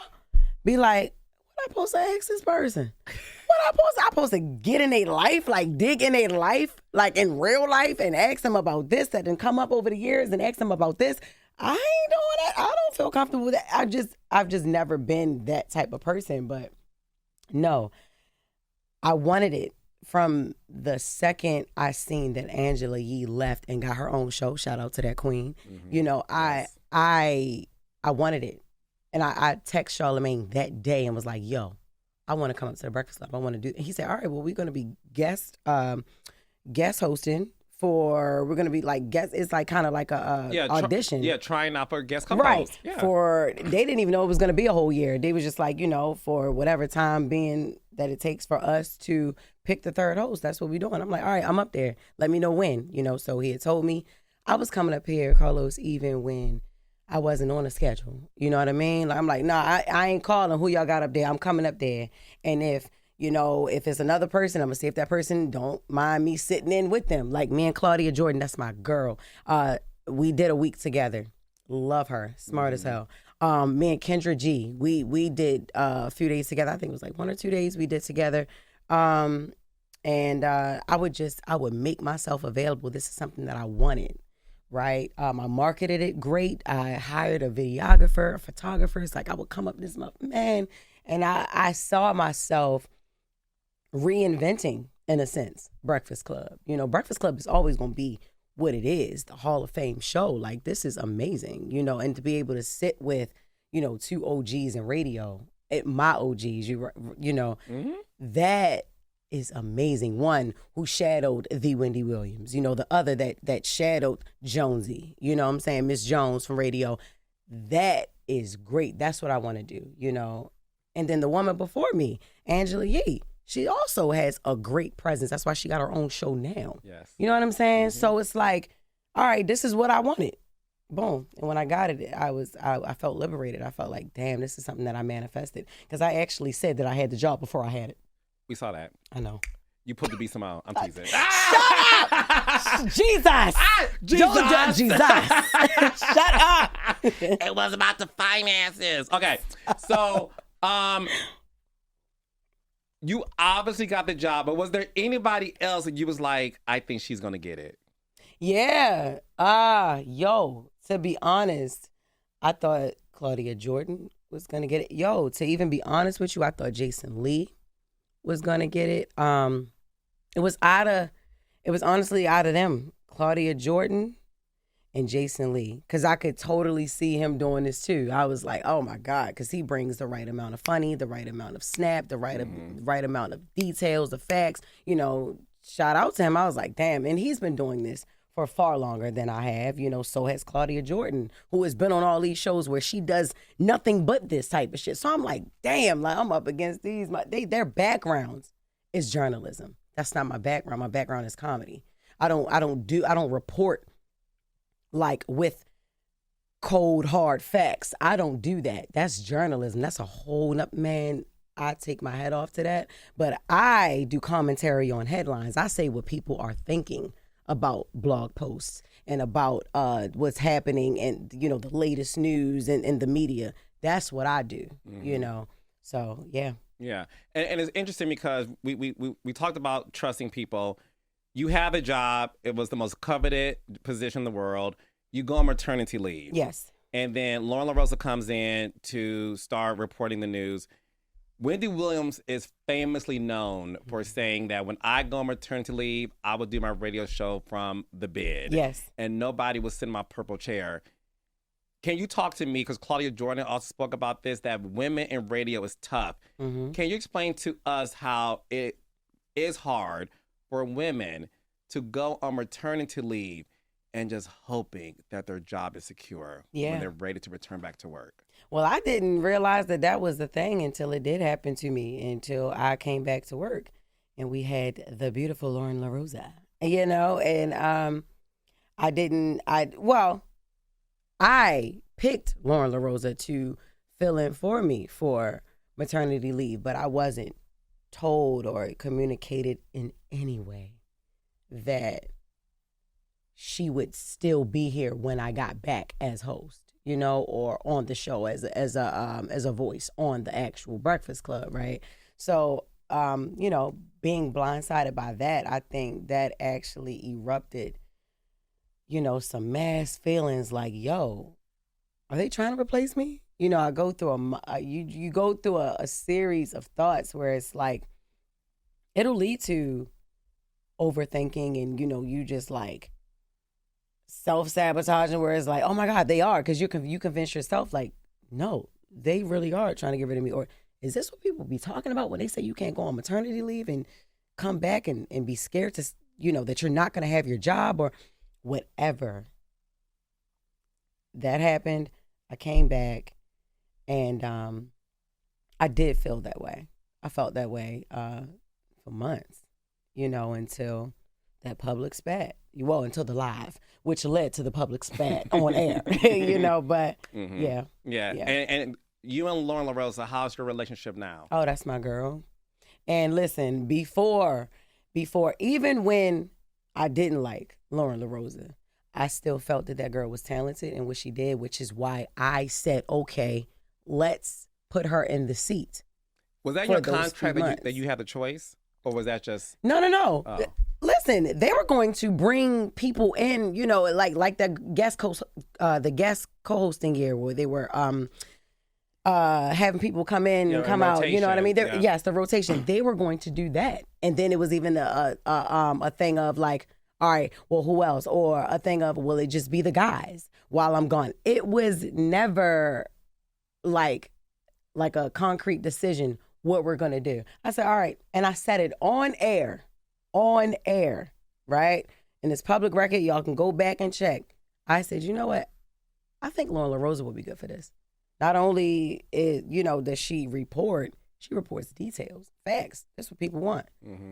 be like, what I supposed to ask this person? I supposed to get in their life, like dig in their life, like in real life and ask them about this that didn't come up over the years and ask them about this. I ain't doing that. I don't feel comfortable with that. I've just never been that type of person. But no, I wanted it from the second I seen that Angela Yee left and got her own show. Shout out to that queen. I wanted it. And I text Charlamagne that day and was like, yo, I want to come up to the Breakfast Club. I want to do. And he said, all right, well, we're going to be guest hosting. We're going to be like guest. It's like kind of like a audition. Trying out for guest co-host. Right. They didn't even know it was going to be a whole year. They was just like, for whatever time being that it takes for us to pick the third host. That's what we're doing. I'm like, all right, I'm up there. Let me know when. So he had told me I was coming up here, Carlos, even when I wasn't on a schedule. You know what I mean? Like, I'm like, nah, I ain't calling who y'all got up there. I'm coming up there. And if it's another person, I'm going to see if that person don't mind me sitting in with them. Like me and Claudia Jordan, that's my girl. We did a week together. Love her. Smart as hell. Me and Kendra G, we did a few days together. I think it was like 1 or 2 days we did together. And I would make myself available. This is something that I wanted. Right. I marketed it great. I hired a videographer, a photographer. It's like I would come up this month, man. And I saw myself reinventing, in a sense, Breakfast Club. Breakfast Club is always going to be what it is, the Hall of Fame show. Like, this is amazing, and to be able to sit with, two OGs in radio, my OGs, that is amazing. One who shadowed the Wendy Williams, the other that shadowed Jonesy, what I'm saying, Miss Jones from radio. That is great. That's what I want to do, And then the woman before me, Angela Yee, she also has a great presence. That's why she got her own show now. Yes. You know what I'm saying? So it's like, all right, this is what I wanted. Boom. And when I got it, I felt liberated. I felt like, damn, this is something that I manifested. Because I actually said that I had the job before I had it. We saw that. I know. You put the beast out. I'm teasing. Shut up! Jesus! Jesus! Shut up! It was about the finances. Okay, so you obviously got the job, but was there anybody else that you was like, I think she's gonna get it? Yeah. To be honest, I thought Claudia Jordan was gonna get it. To even be honest with you, I thought Jason Lee was gonna get it. It was out of It was honestly out of them, Claudia Jordan and Jason Lee, because I could totally see him doing this too. I was like, oh my God, because he brings the right amount of funny, the right amount of snap, the right amount of details, the facts. You know, shout out to him. I was like, damn, and he's been doing this for far longer than I have. You know, so has Claudia Jordan, who has been on all these shows where she does nothing but this type of shit. So I'm like, damn, like I'm up against these. Their backgrounds is journalism. That's not my background. My background is comedy. I don't report like with cold hard facts. I don't do that. That's journalism. That's a whole nother, man. I take my head off to that. But I do commentary on headlines. I say what people are thinking about blog posts and about what's happening and, you know, the latest news and the media. That's what I do, you know. So, yeah. Yeah. And it's interesting because we talked about trusting people. You have a job. It was the most coveted position in the world. You go on maternity leave. Yes. And then Lauren LaRosa comes in to start reporting the news. Wendy Williams is famously known for saying that when I go on maternity leave, I will do my radio show from the bed. Yes. And nobody will sit in my purple chair. Can you talk to me, because Claudia Jordan also spoke about this, that women in radio is tough. Can you explain to us how it is hard for women to go on maternity leave and just hoping that their job is secure when they're ready to return back to work? Well, I didn't realize that was the thing until it did happen to me, until I came back to work and we had the beautiful Lauren LaRosa, you know, and I picked Lauren LaRosa to fill in for me for maternity leave, but I wasn't told or communicated in any way that she would still be here when I got back as host, you know, or on the show as a voice on the actual Breakfast Club, right? So, you know, being blindsided by that, I think that actually erupted, you know, some mass feelings like, yo, are they trying to replace me? You know, I go through you go through a series of thoughts where it's like, it'll lead to overthinking and, you know, you just like self-sabotaging where it's like, oh my God, they are, because you convince yourself like, no, they really are trying to get rid of me. Or is this what people be talking about when they say you can't go on maternity leave and come back and be scared to, you know, that you're not going to have your job or whatever? That happened. I came back and I did feel that way. I felt that way for months, you know, until that public spat. Well, until the live, which led to the public spat on air, you know, but yeah. And you and Lauren LaRosa, how's your relationship now? Oh, that's my girl. And listen, before, even when I didn't like Lauren LaRosa, I still felt that girl was talented in what she did, which is why I said, okay, let's put her in the seat. Was that your contract that you had the choice? Or was that just... No. Oh. Listen, they were going to bring people in, you know, like the guest co-hosting year where they were having people come in and come out. You know what I mean? Yes, the rotation. They were going to do that, and then it was even a thing of like, all right, well, who else? Or a thing of, will it just be the guys while I'm gone? It was never like a concrete decision what we're gonna do. I said, all right, and I said it on air, right? In this public record, y'all can go back and check. I said, you know what? I think Lauren LaRosa would be good for this. Not only does she reports details, facts. That's what people want.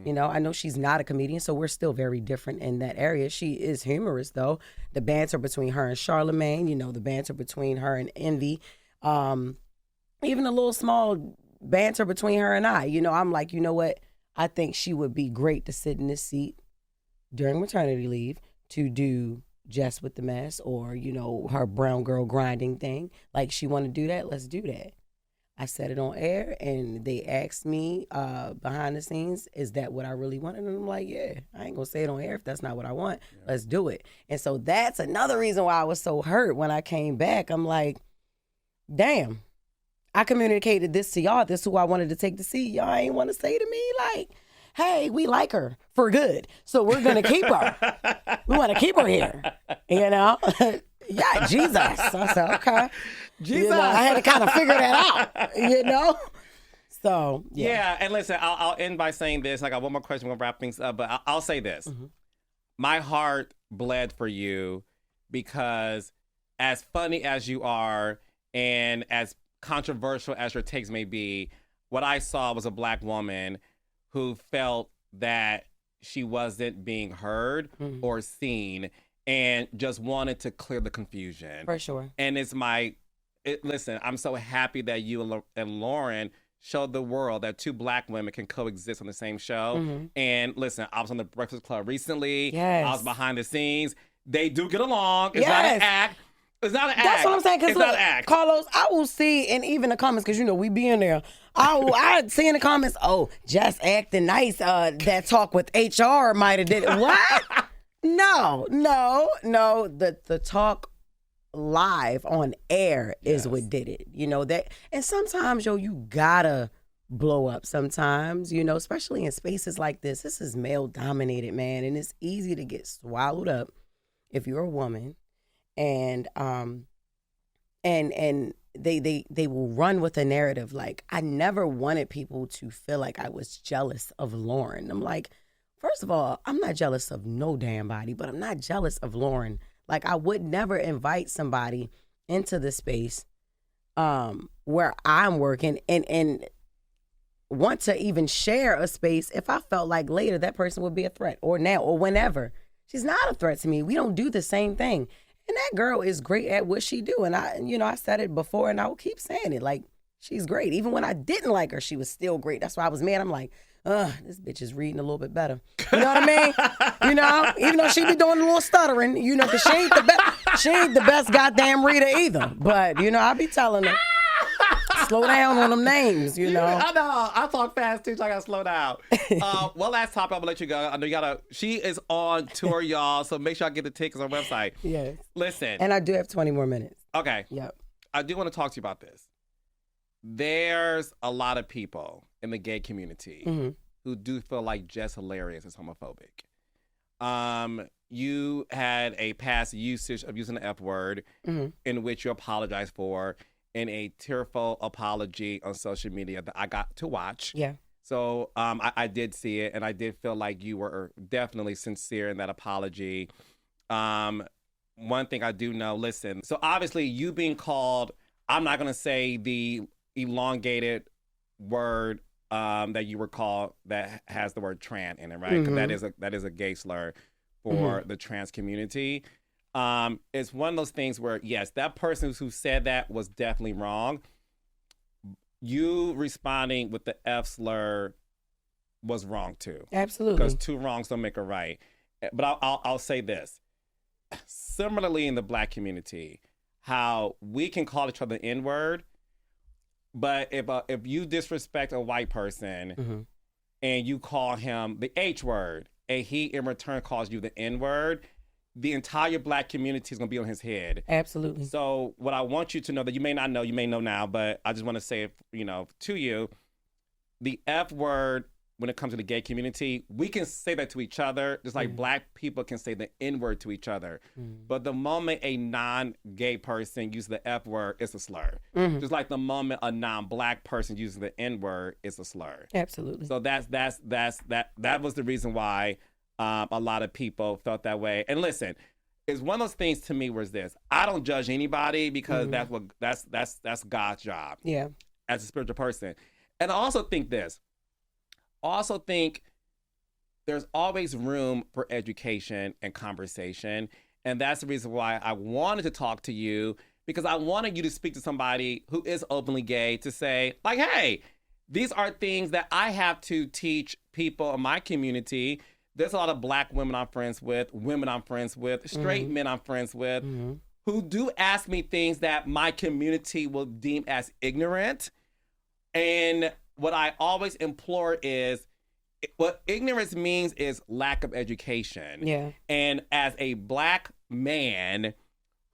You know, I know she's not a comedian, so we're still very different in that area. She is humorous, though. The banter between her and Charlemagne, you know, the banter between her and Envy, even a little small banter between her and I. You know, I'm like, you know what? I think she would be great to sit in this seat during maternity leave to do Jess with the Mess or, you know, her brown girl grinding thing. Like, she want to do that? Let's do that. I said it on air, and they asked me behind the scenes, is that what I really want? And I'm like, yeah, I ain't going to say it on air if that's not what I want. Yeah. Let's do it. And so that's another reason why I was so hurt when I came back. I'm like, damn, I communicated this to y'all. This is who I wanted to take to see. Y'all ain't want to say to me, like, hey, we like her for good, so we're gonna keep her. We want to keep her here, you know. Yeah, Jesus. I said, okay. Jesus. You know, I had to kind of figure that out, you know. So yeah, and listen, I'll end by saying this. I got one more question. We'll wrap things up, but I'll say this: my heart bled for you because, as funny as you are, and as controversial as your takes may be, what I saw was a Black woman who felt that she wasn't being heard or seen, and just wanted to clear the confusion. for sure. And listen, I'm so happy that you and Lauren showed the world that two Black women can coexist on the same show. And listen, I was on the Breakfast Club recently. Yes. I was behind the scenes. They do get along. It's not an act. It's not an act. That's what I'm saying. Because it's not an act. Carlos, I will see, and even the comments, because you know we be in there. I see in the comments, oh, just acting nice. That talk with HR might have did it. What? No. The talk live on air is what did it. You know that, and sometimes you gotta blow up. Sometimes, you know, especially in spaces like this. This is male dominated, man, and it's easy to get swallowed up if you're a woman. And they will run with a narrative like, I never wanted people to feel like I was jealous of Lauren. I'm like, first of all, I'm not jealous of no damn body, but I'm not jealous of Lauren. Like, I would never invite somebody into the space where I'm working and want to even share a space if I felt like later that person would be a threat, or now or whenever. She's not a threat to me. We don't do the same thing. And that girl is great at what she do. And I said it before and I will keep saying it. Like, she's great. Even when I didn't like her, she was still great. That's why I was mad. I'm like, this bitch is reading a little bit better. You know what I mean? You know, even though she be doing a little stuttering, you know, because she ain't the best goddamn reader either. But, you know, I be telling her, slow down on them names, you know. I know. I talk fast too, so I gotta slow down. One last topic, I'm gonna let you go. I know she is on tour, y'all, so make sure I get the tickets on our website. Yes. Listen. And I do have 20 more minutes. Okay. Yep. I do want to talk to you about this. There's a lot of people in the gay community who do feel like JESS HILARIOUS is homophobic. You had a past usage of using the F word in which you apologized for, in a tearful apology on social media that I got to watch. Yeah. So I did see it, and I did feel like you were definitely sincere in that apology. One thing I do know, listen, so obviously you being called, I'm not going to say the elongated word that you were called that has the word trans in it, right? Because that is a gay slur for the trans community. It's one of those things where, yes, that person who said that was definitely wrong. You responding with the F slur was wrong too. Absolutely. Because two wrongs don't make a right. But I'll say this. Similarly in the Black community, how we can call each other the N-word, but if you disrespect a white person and you call him the H word, and he in return calls you the N-word, the entire Black community is going to be on his head. Absolutely. So what I want you to know, that you may not know, you may know now, but I just want to say it, to you, the F word, when it comes to the gay community, we can say that to each other, just like Black people can say the N word to each other. But the moment a non-gay person uses the F word, it's a slur. Just like the moment a non-Black person uses the N word, it's a slur. Absolutely. So that was the reason why a lot of people felt that way. And listen, it's one of those things to me where it's this: I don't judge anybody because that's God's job. Yeah. As a spiritual person. And I also think this. Also think there's always room for education and conversation. And that's the reason why I wanted to talk to you, because I wanted you to speak to somebody who is openly gay to say, like, hey, these are things that I have to teach people in my community. There's a lot of Black women I'm friends with, women I'm friends with, straight men I'm friends with, who do ask me things that my community will deem as ignorant. And what I always implore is, what ignorance means is lack of education. Yeah. And as a Black man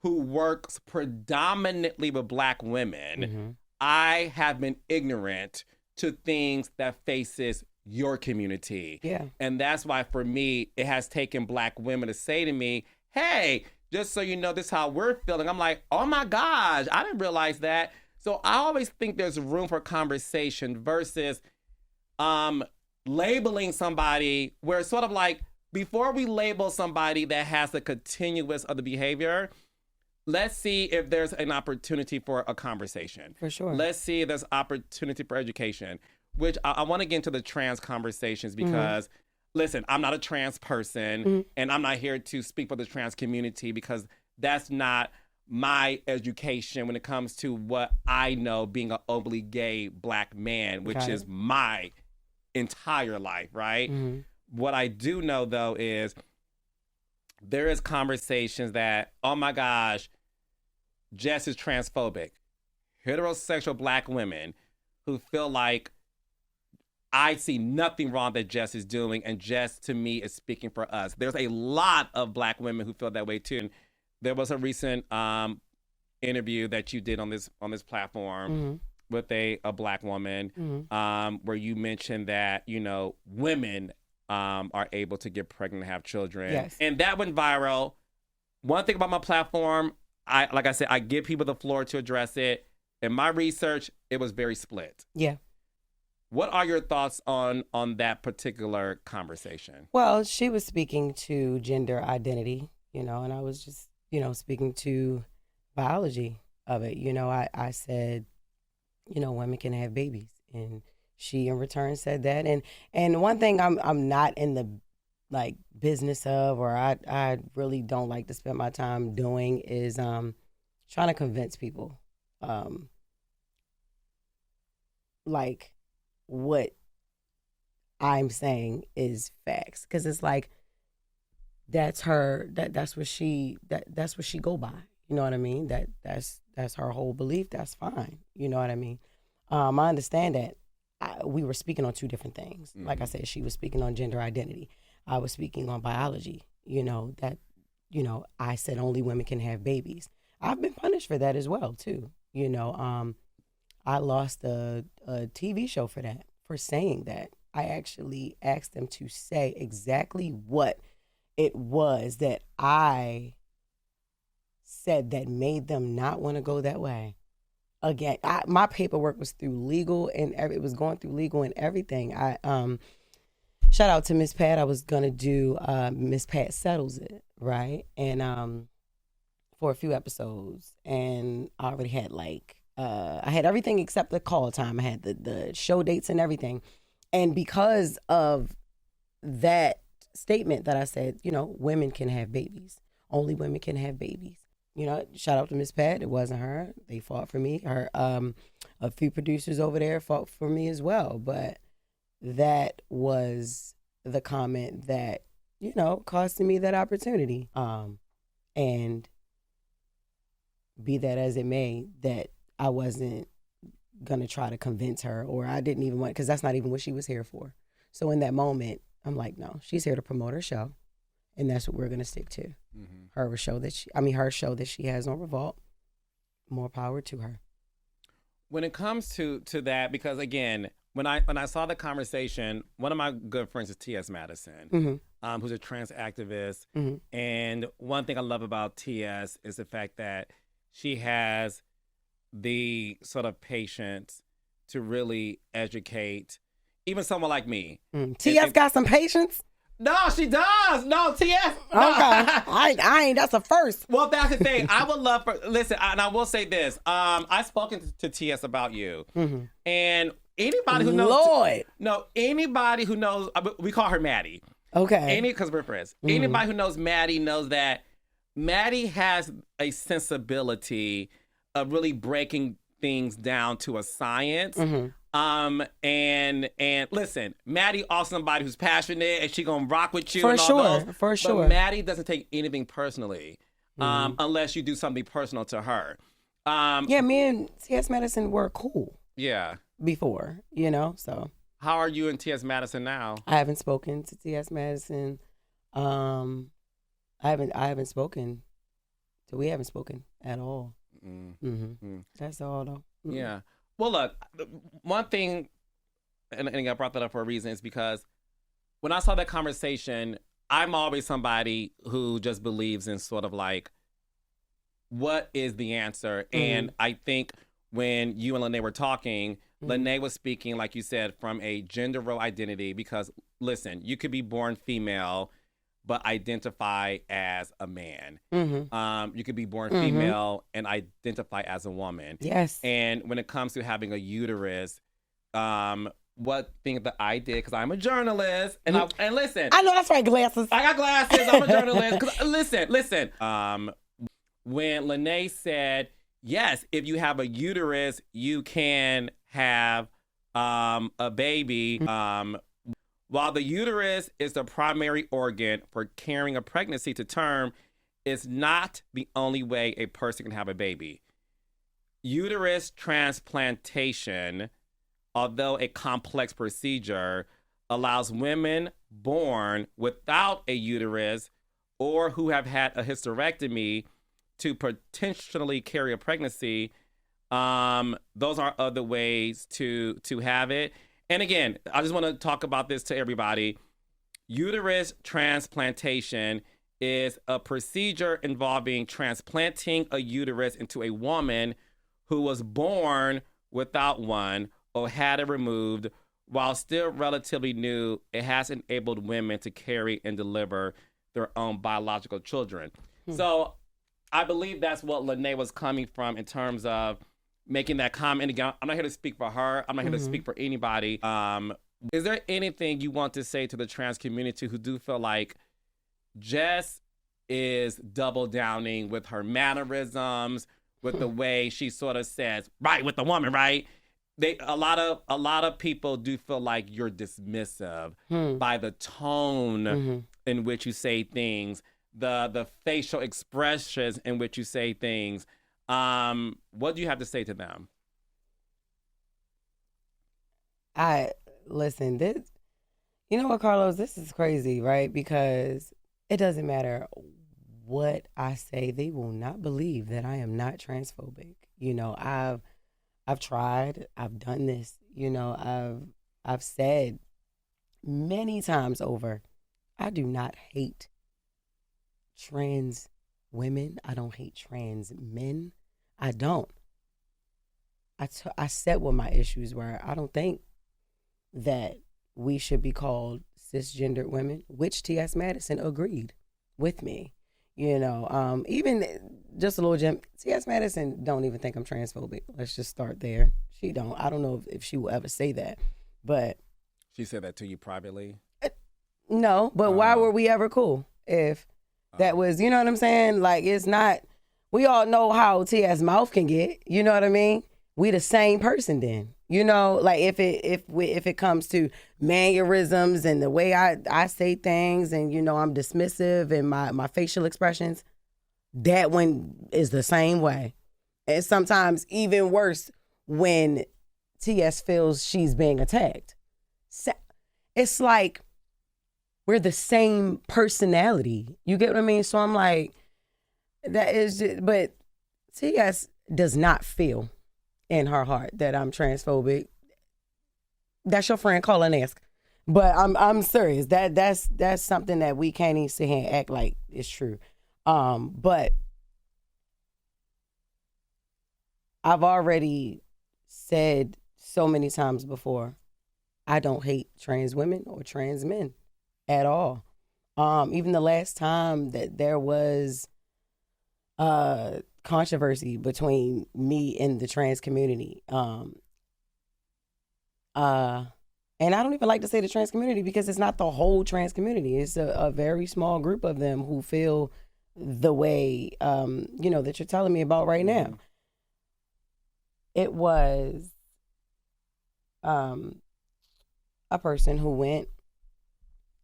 who works predominantly with Black women, I have been ignorant to things that faces your community. Yeah. And that's why, for me, it has taken Black women to say to me, hey, just so you know, this is how we're feeling. I'm like, oh my gosh, I didn't realize that. So I always think there's room for conversation versus labeling somebody where it's sort of like, before we label somebody that has the continuous of the behavior, let's see if there's an opportunity for a conversation. For sure. Let's see if there's opportunity for education, which I want to get into the trans conversations because, listen, I'm not a trans person and I'm not here to speak for the trans community because that's not my education when it comes to what I know being an openly gay Black man, which is my entire life, right? What I do know, though, is there is conversations that, oh my gosh, Jess is transphobic. Heterosexual Black women who feel like I see nothing wrong that Jess is doing, and Jess, to me, is speaking for us. There's a lot of Black women who feel that way, too. And there was a recent interview that you did on this platform with a Black woman where you mentioned that, you know, women are able to get pregnant and have children. Yes. And that went viral. One thing about my platform, like I said, I give people the floor to address it. In my research, it was very split. Yeah. What are your thoughts on that particular conversation? Well, she was speaking to gender identity, you know, and I was just, you know, speaking to biology of it. You know, I said, you know, women can have babies, and she in return said that. And one thing I'm not in the like business of, or I really don't like to spend my time doing, is trying to convince people like what I'm saying is facts, because it's like that's what she go by. You know what I mean? That's her whole belief. That's fine. You know what I mean? I understand that. We were speaking on two different things. Like I said, she was speaking on gender identity. I was speaking on biology. You know, that, you know, I said only women can have babies. I've been punished for that as well, too. You know, I lost a TV show for that, for saying that. I actually asked them to say exactly what it was that I said that made them not want to go that way. Again, my paperwork was through legal, and it was going through legal and everything. I shout out to Miss Pat. I was gonna do Miss Pat Settles It, right? And for a few episodes, and I already had like I had everything except the call time. I had the show dates and everything, and because of that statement that I said, you know, women can have babies. Only women can have babies. You know, shout out to Miss Pat. It wasn't her. They fought for me. Her, a few producers over there fought for me as well. But that was the comment that, you know, costed me that opportunity. And be that as it may, that I wasn't gonna try to convince her, or I didn't even want, because that's not even what she was here for. So in that moment, I'm like, no, she's here to promote her show. And that's what we're gonna stick to. Her show that she has on Revolt. More power to her. When it comes to that, because again, when I saw the conversation, one of my good friends is T.S. Madison, who's a trans activist. And one thing I love about T.S. is the fact that she has the sort of patience to really educate even someone like me. T.S. got some patience? No, she does. No, T.S. No. Okay. I ain't. That's a first. Well, that's the thing. I would love for, listen, and I will say this. I've spoken to T.S. about you. And anybody who knows. Anybody who knows, we call her Maddie. Okay. Because we're friends. Anybody who knows Maddie knows that Maddie has a sensibility of really breaking things down to a science. And listen, Maddie also somebody who's passionate, and she gonna rock with you. For sure. But Maddie doesn't take anything personally, unless you do something personal to her. Yeah, me and T.S. Madison were cool. Yeah. Before, you know, so. How are you and T.S. Madison now? I haven't spoken to T.S. Madison. I haven't spoken. So we haven't spoken at all. That's all though. Yeah. Well, look, one thing and I brought that up for a reason, is because when I saw that conversation, I'm always somebody who just believes in sort of like, what is the answer? And I think when you and Lene were talking, Lene was speaking, like you said, from a gender role identity, because listen, you could be born female, but identify as a man. You could be born female and identify as a woman. Yes. And when it comes to having a uterus, what thing that I did, because I'm a journalist, and listen, I know that's right, glasses. I got glasses. I'm a journalist. 'Cause listen. When Lene said, yes, if you have a uterus, you can have a baby. While the uterus is the primary organ for carrying a pregnancy to term, it's not the only way a person can have a baby. Uterus transplantation, although a complex procedure, allows women born without a uterus or who have had a hysterectomy to potentially carry a pregnancy. Those are other ways to have it. And again, I just want to talk about this to everybody. Uterus transplantation is a procedure involving transplanting a uterus into a woman who was born without one or had it removed. While still relatively new, it has enabled women to carry and deliver their own biological children. So I believe that's what Lene was coming from in terms of making that comment. Again, I'm not here to speak for her. I'm not here to speak for anybody. Is there anything you want to say to the trans community who do feel like Jess is double downing with her mannerisms, with the way she sort of says, right, with the woman, right? A lot of people do feel like you're dismissive by the tone in which you say things, the facial expressions in which you say things. What do you have to say to them? Listen, you know what, Carlos, this is crazy, right? Because it doesn't matter what I say, they will not believe that I am not transphobic. You know, I've tried, I've done this, you know, I've said many times over, I do not hate trans women. I don't hate trans men. I don't. I said what my issues were. I don't think that we should be called cisgendered women, which T.S. Madison agreed with me. You know, even just a little gem, T.S. Madison don't even think I'm transphobic. Let's just start there. She don't. I don't know if she will ever say that, but she said that to you privately. No, but why were we ever cool if that was, you know what I'm saying? Like, it's not. We all know how T.S. mouth can get. You know what I mean? We the same person then. You know, like if it comes to mannerisms and the way I say things, and you know I'm dismissive and my facial expressions, that one is the same way. And sometimes even worse when TS feels she's being attacked. It's like we're the same personality. You get what I mean? So I'm like, that is just, but TS does not feel in her heart that I'm transphobic. That's your friend, call and ask. But I'm serious. That's something that we can't even sit here and act like it's true. But I've already said so many times before, I don't hate trans women or trans men at all. Even the last time that there was controversy between me and the trans community. And I don't even like to say the trans community because it's not the whole trans community. It's a very small group of them who feel the way, you know, that you're telling me about right now. It was a person who went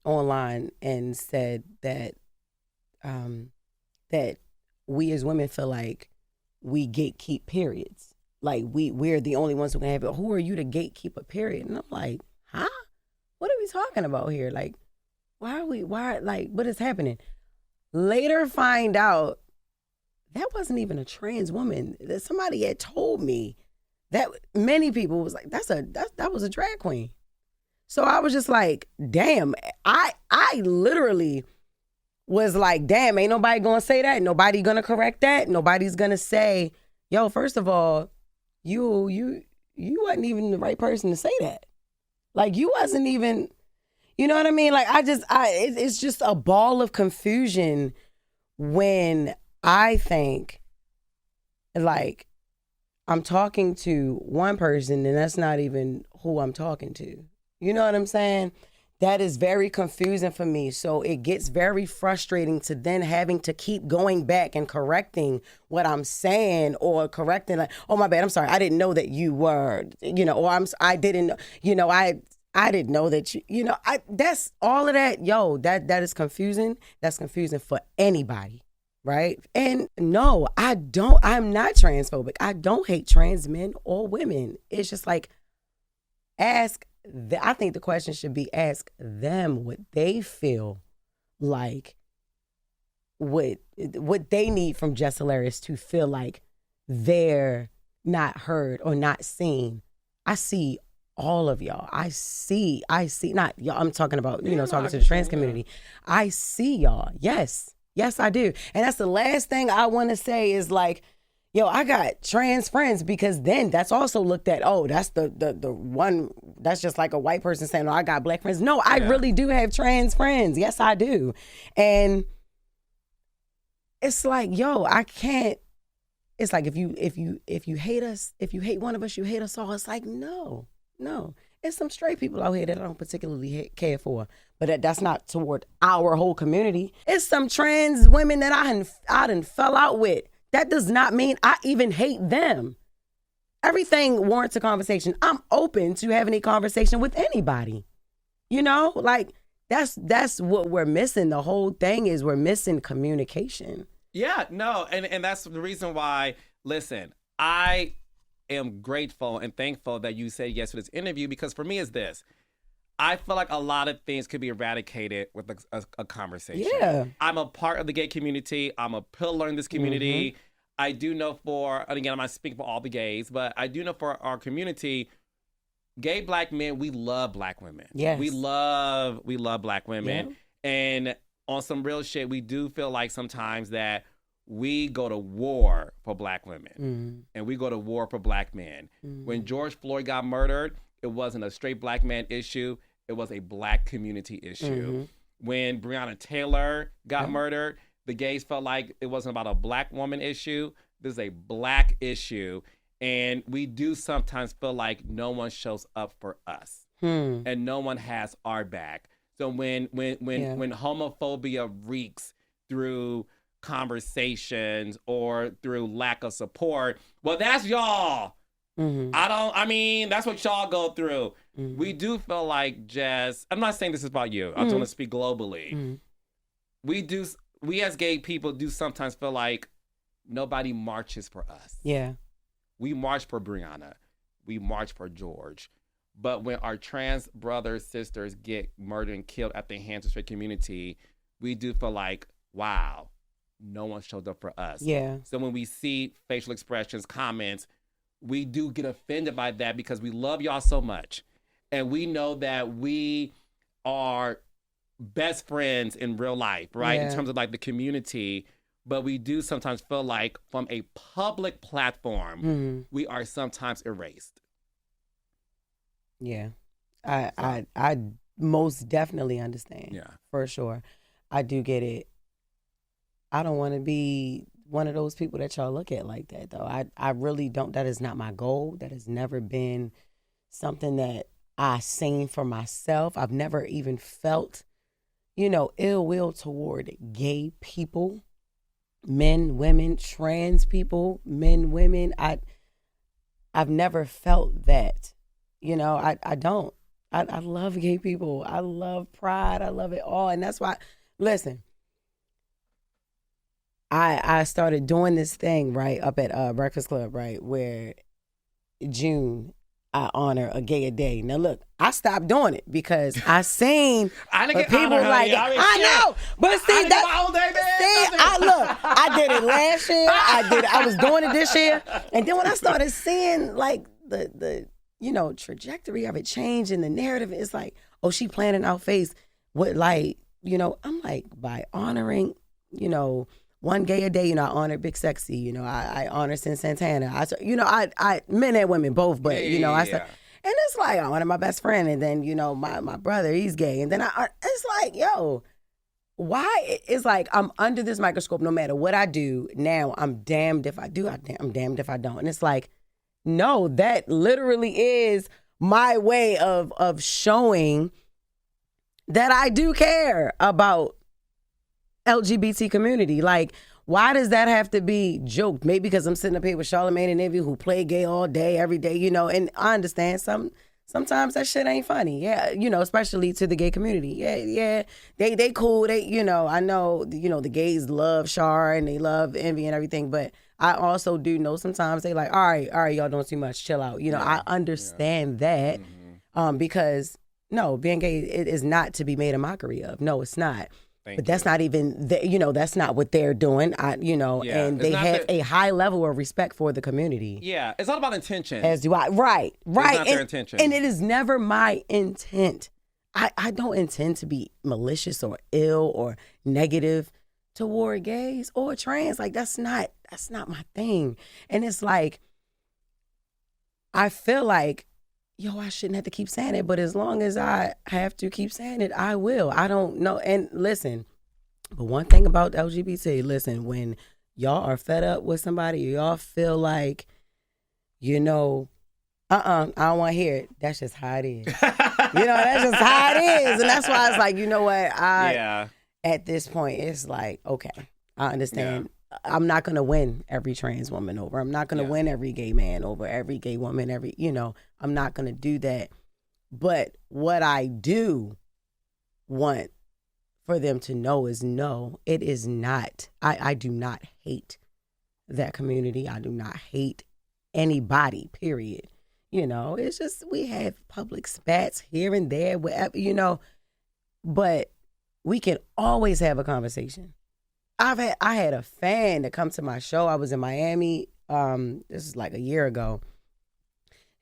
online and said that that we as women feel like we gatekeep periods. Like we're the only ones who can have it. Who are you to gatekeep a period? And I'm like, huh? What are we talking about here? Like, what is happening? Later find out that wasn't even a trans woman. That somebody had told me that many people was like, that was a drag queen. So I was just like, damn, I literally was like, damn, ain't nobody gonna say that. Nobody gonna correct that. Nobody's gonna say, yo, first of all, you wasn't even the right person to say that. Like, you wasn't even, you know what I mean? Like, it's just a ball of confusion when I think, like, I'm talking to one person and that's not even who I'm talking to. You know what I'm saying? That is very confusing for me. So it gets very frustrating to then having to keep going back and correcting what I'm saying, or correcting like, oh my bad, I'm sorry, I didn't know that you were, or I didn't, I didn't know that that's all of that. Yo, that is confusing. That's confusing for anybody. Right? And no, I'm not transphobic. I don't hate trans men or women. It's just like, I think the question should be, ask them what they feel like, what they need from JESS HILARIOUS to feel like they're not heard or not seen. I see all of y'all. I see not y'all. I'm talking about, talking to the trans community. I see y'all. Yes, I do. And that's the last thing I want to say is like, yo, I got trans friends, because then that's also looked at, oh, that's the one, that's just like a white person saying, oh, I got black friends. No, I really do have trans friends. Yes, I do. And it's like, yo, I can't, it's like if you hate us, if you hate one of us, you hate us all. It's like, no. It's some straight people out here that I don't particularly care for, but that's not toward our whole community. It's some trans women that I done fell out with. That does not mean I even hate them. Everything warrants a conversation. I'm open to having a conversation with anybody. Like that's what we're missing. The whole thing is we're missing communication. Yeah, no, and that's the reason why, listen, I am grateful and thankful that you said yes to this interview, because for me it's this. I feel like a lot of things could be eradicated with a conversation. Yeah. I'm a part of the gay community. I'm a pillar in this community. I do know and again, I'm not speaking for all the gays, but I do know for our community, gay black men, we love black women. Yes. We love black women. Yeah. And on some real shit, we do feel like sometimes that we go to war for black women and we go to war for black men. When George Floyd got murdered, it wasn't a straight black man issue. It was a black community issue. When Breonna Taylor got murdered, the gays felt like it wasn't about a black woman issue. This is a black issue. And we do sometimes feel like no one shows up for us and no one has our back. So when homophobia reeks through conversations or through lack of support, well, that's y'all. That's what y'all go through. We do feel like, Jess, I'm not saying this is about you. I just want to speak globally. We as gay people do sometimes feel like nobody marches for us. Yeah. We march for Breonna. We march for George. But when our trans brothers, sisters get murdered and killed at the hands of the straight community, we do feel like, wow, no one showed up for us. Yeah. So when we see facial expressions, comments, we do get offended by that because we love y'all so much. And we know that we are best friends in real life, right? Yeah. In terms of like the community. But we do sometimes feel like from a public platform, we are sometimes erased. Yeah. I most definitely understand. Yeah. For sure. I do get it. I don't want to be one of those people that y'all look at like that, though. I really don't. That is not my goal. That has never been something that I seen for myself. I've never even felt, ill will toward gay people, men, women, trans people, men, women. I've never felt that. I don't. I love gay people. I love pride. I love it all. And that's why, listen, I started doing this thing, right, up at Breakfast Club, right, where June, I honor a gay a day. Now, look, I stopped doing it because I seen people like, I know, but see, I did it last year. I was doing it this year. And then when I started seeing, like, the trajectory of it changed and the narrative is like, oh, she planning our face. What, like, I'm like, by honoring, one gay a day, I honor Big Sexy, I honor Sin Santana. I men and women both, but, I said, and it's like, I honor my best friend. And then, my brother, he's gay. And then it's like, yo, why? It's like, I'm under this microscope no matter what I do. Now, I'm damned if I do, I'm damned if I don't. And it's like, no, that literally is my way of showing that I do care about LGBT community. Like, why does that have to be joked? Maybe because I'm sitting up here with Charlamagne and Ivy who play gay all day, every day, and I understand sometimes that shit ain't funny. Yeah, especially to the gay community. Yeah, they cool. I know, the gays love Char and they love Envy and everything, but I also do know sometimes they like, all right, y'all doing too much, chill out. I understand that because, no, being gay it is not to be made a mockery of. No, it's not. But that's not even, that's not what they're doing. And they have a high level of respect for the community. Yeah, it's all about intention. As do I. Right. It's not their intention. And it is never my intent. I don't intend to be malicious or ill or negative toward gays or trans. Like, that's not my thing. And it's like, I feel like, I shouldn't have to keep saying it, but as long as I have to keep saying it, I will. I don't know. And listen, but one thing about LGBT, listen, when y'all are fed up with somebody, y'all feel like, I don't want to hear it. That's just how it is. That's just how it is. And that's why it's like, what? At this point, it's like, okay, I understand. Yeah. I'm not going to win every trans woman over. I'm not going to win every gay man over, every gay woman, I'm not going to do that. But what I do want for them to know is, no, it is not. I do not hate that community. I do not hate anybody, period. It's just, we have public spats here and there, whatever, but we can always have a conversation. I had a fan that come to my show. I was in Miami. This is like a year ago.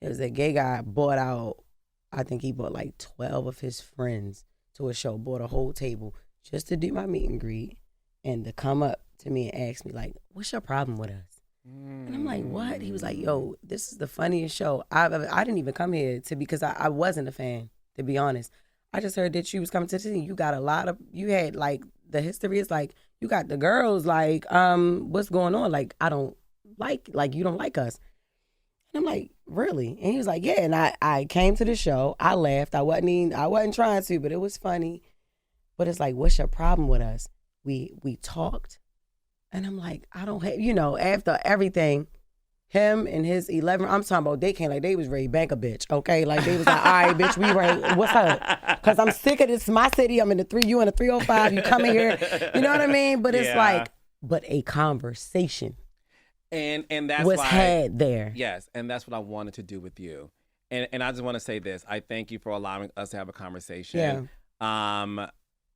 It was a gay guy bought out, I think he bought like 12 of his friends to a show, bought a whole table just to do my meet and greet and to come up to me and ask me like, what's your problem with us? And I'm like, what? He was like, yo, this is the funniest show I've ever. I didn't even come here because I wasn't a fan, to be honest. I just heard that you was coming to the city. You got you had like, the history is like, you got the girls like, what's going on? Like, I don't like you don't like us. And I'm like, really? And he was like, yeah. And I came to the show. I laughed. I wasn't trying to, but it was funny. But it's like, what's your problem with us? We talked. And I'm like, I don't have, after everything, him and his 11, I'm talking about, they came like they was ready to bank a bitch, okay? Like, they was like, all right, bitch, we ready. What's up? Because I'm sick of this. My city, I'm in the 3, you in the 305, you coming here. You know what I mean? But it's like, but a conversation. And that's was why, had there. Yes, and that's what I wanted to do with you. And I just want to say this. I thank you for allowing us to have a conversation. Yeah.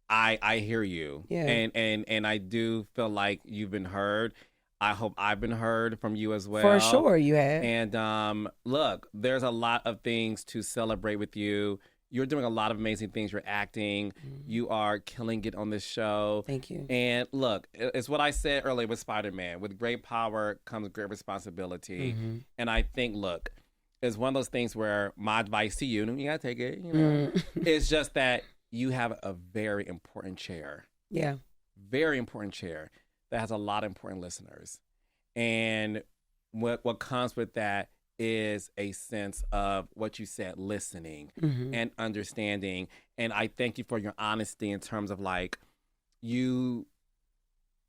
I hear you. Yeah. And I do feel like you've been heard. I hope I've been heard from you as well. For sure you have. And look, there's a lot of things to celebrate with you. You're doing a lot of amazing things. You're acting. Mm-hmm. You are killing it on this show. Thank you. And look, it's what I said earlier with Spider-Man. With great power comes great responsibility. Mm-hmm. And I think, look, it's one of those things where my advice to you, and you got to take it, it's just that you have a very important chair. Yeah. Very important chair that has a lot of important listeners. And what comes with that is a sense of what you said, listening and understanding. And I thank you for your honesty in terms of like, you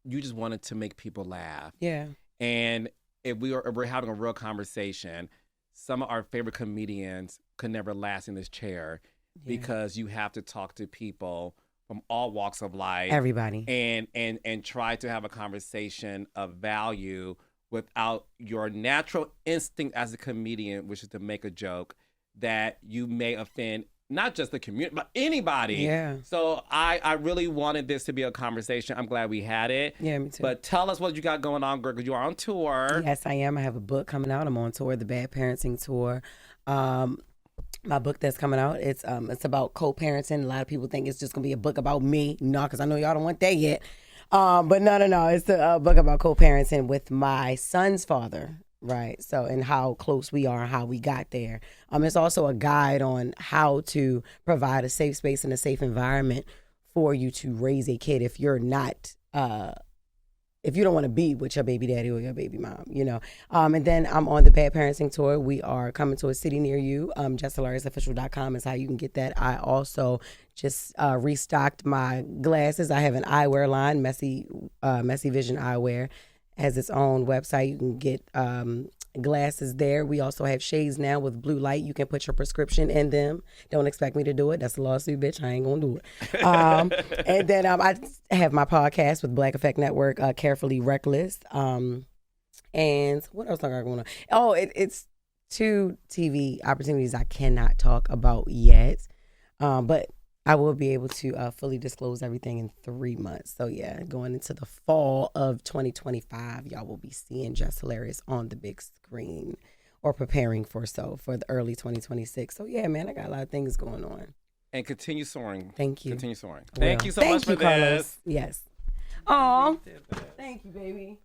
just wanted to make people laugh. Yeah. And if we're having a real conversation, some of our favorite comedians could never last in this chair because you have to talk to people from all walks of life. Everybody. And try to have a conversation of value without your natural instinct as a comedian, which is to make a joke that you may offend not just the community, but anybody. Yeah. So I really wanted this to be a conversation. I'm glad we had it. Yeah, me too. But tell us what you got going on, girl, because you are on tour. Yes, I am. I have a book coming out. I'm on tour, the Bad Parenting Tour. My book that's coming out. It's about co-parenting. A lot of people think it's just gonna be a book about me. No, because I know y'all don't want that yet. But no. It's a book about co-parenting with my son's father, right? So, and how close we are and how we got there. It's also a guide on how to provide a safe space and a safe environment for you to raise a kid if you're not if you don't want to be with your baby daddy or your baby mom, you know. And then I'm on the Bad Parenting Tour. We are coming to a city near you. JESSHILARIOUSofficial.com is how you can get that. I also just restocked my glasses. I have an eyewear line, Messy Vision Eyewear has its own website. You can get glasses there. We also have shades now with blue light. You can put your prescription in them. Don't expect me to do it. That's a lawsuit, bitch. I ain't gonna do it. And then I have my podcast with Black Effect Network, Carefully Reckless. And what else I got going on? Oh, it's 2 TV opportunities I cannot talk about yet. But I will be able to fully disclose everything in 3 months. So yeah, going into the fall of 2025, y'all will be seeing Just Hilarious on the big screen, or preparing for the early 2026. So yeah, man, I got a lot of things going on. And continue soaring. Thank you. Continue soaring. Thank you so much for Carlos. this. Yes. Oh, thank you, baby.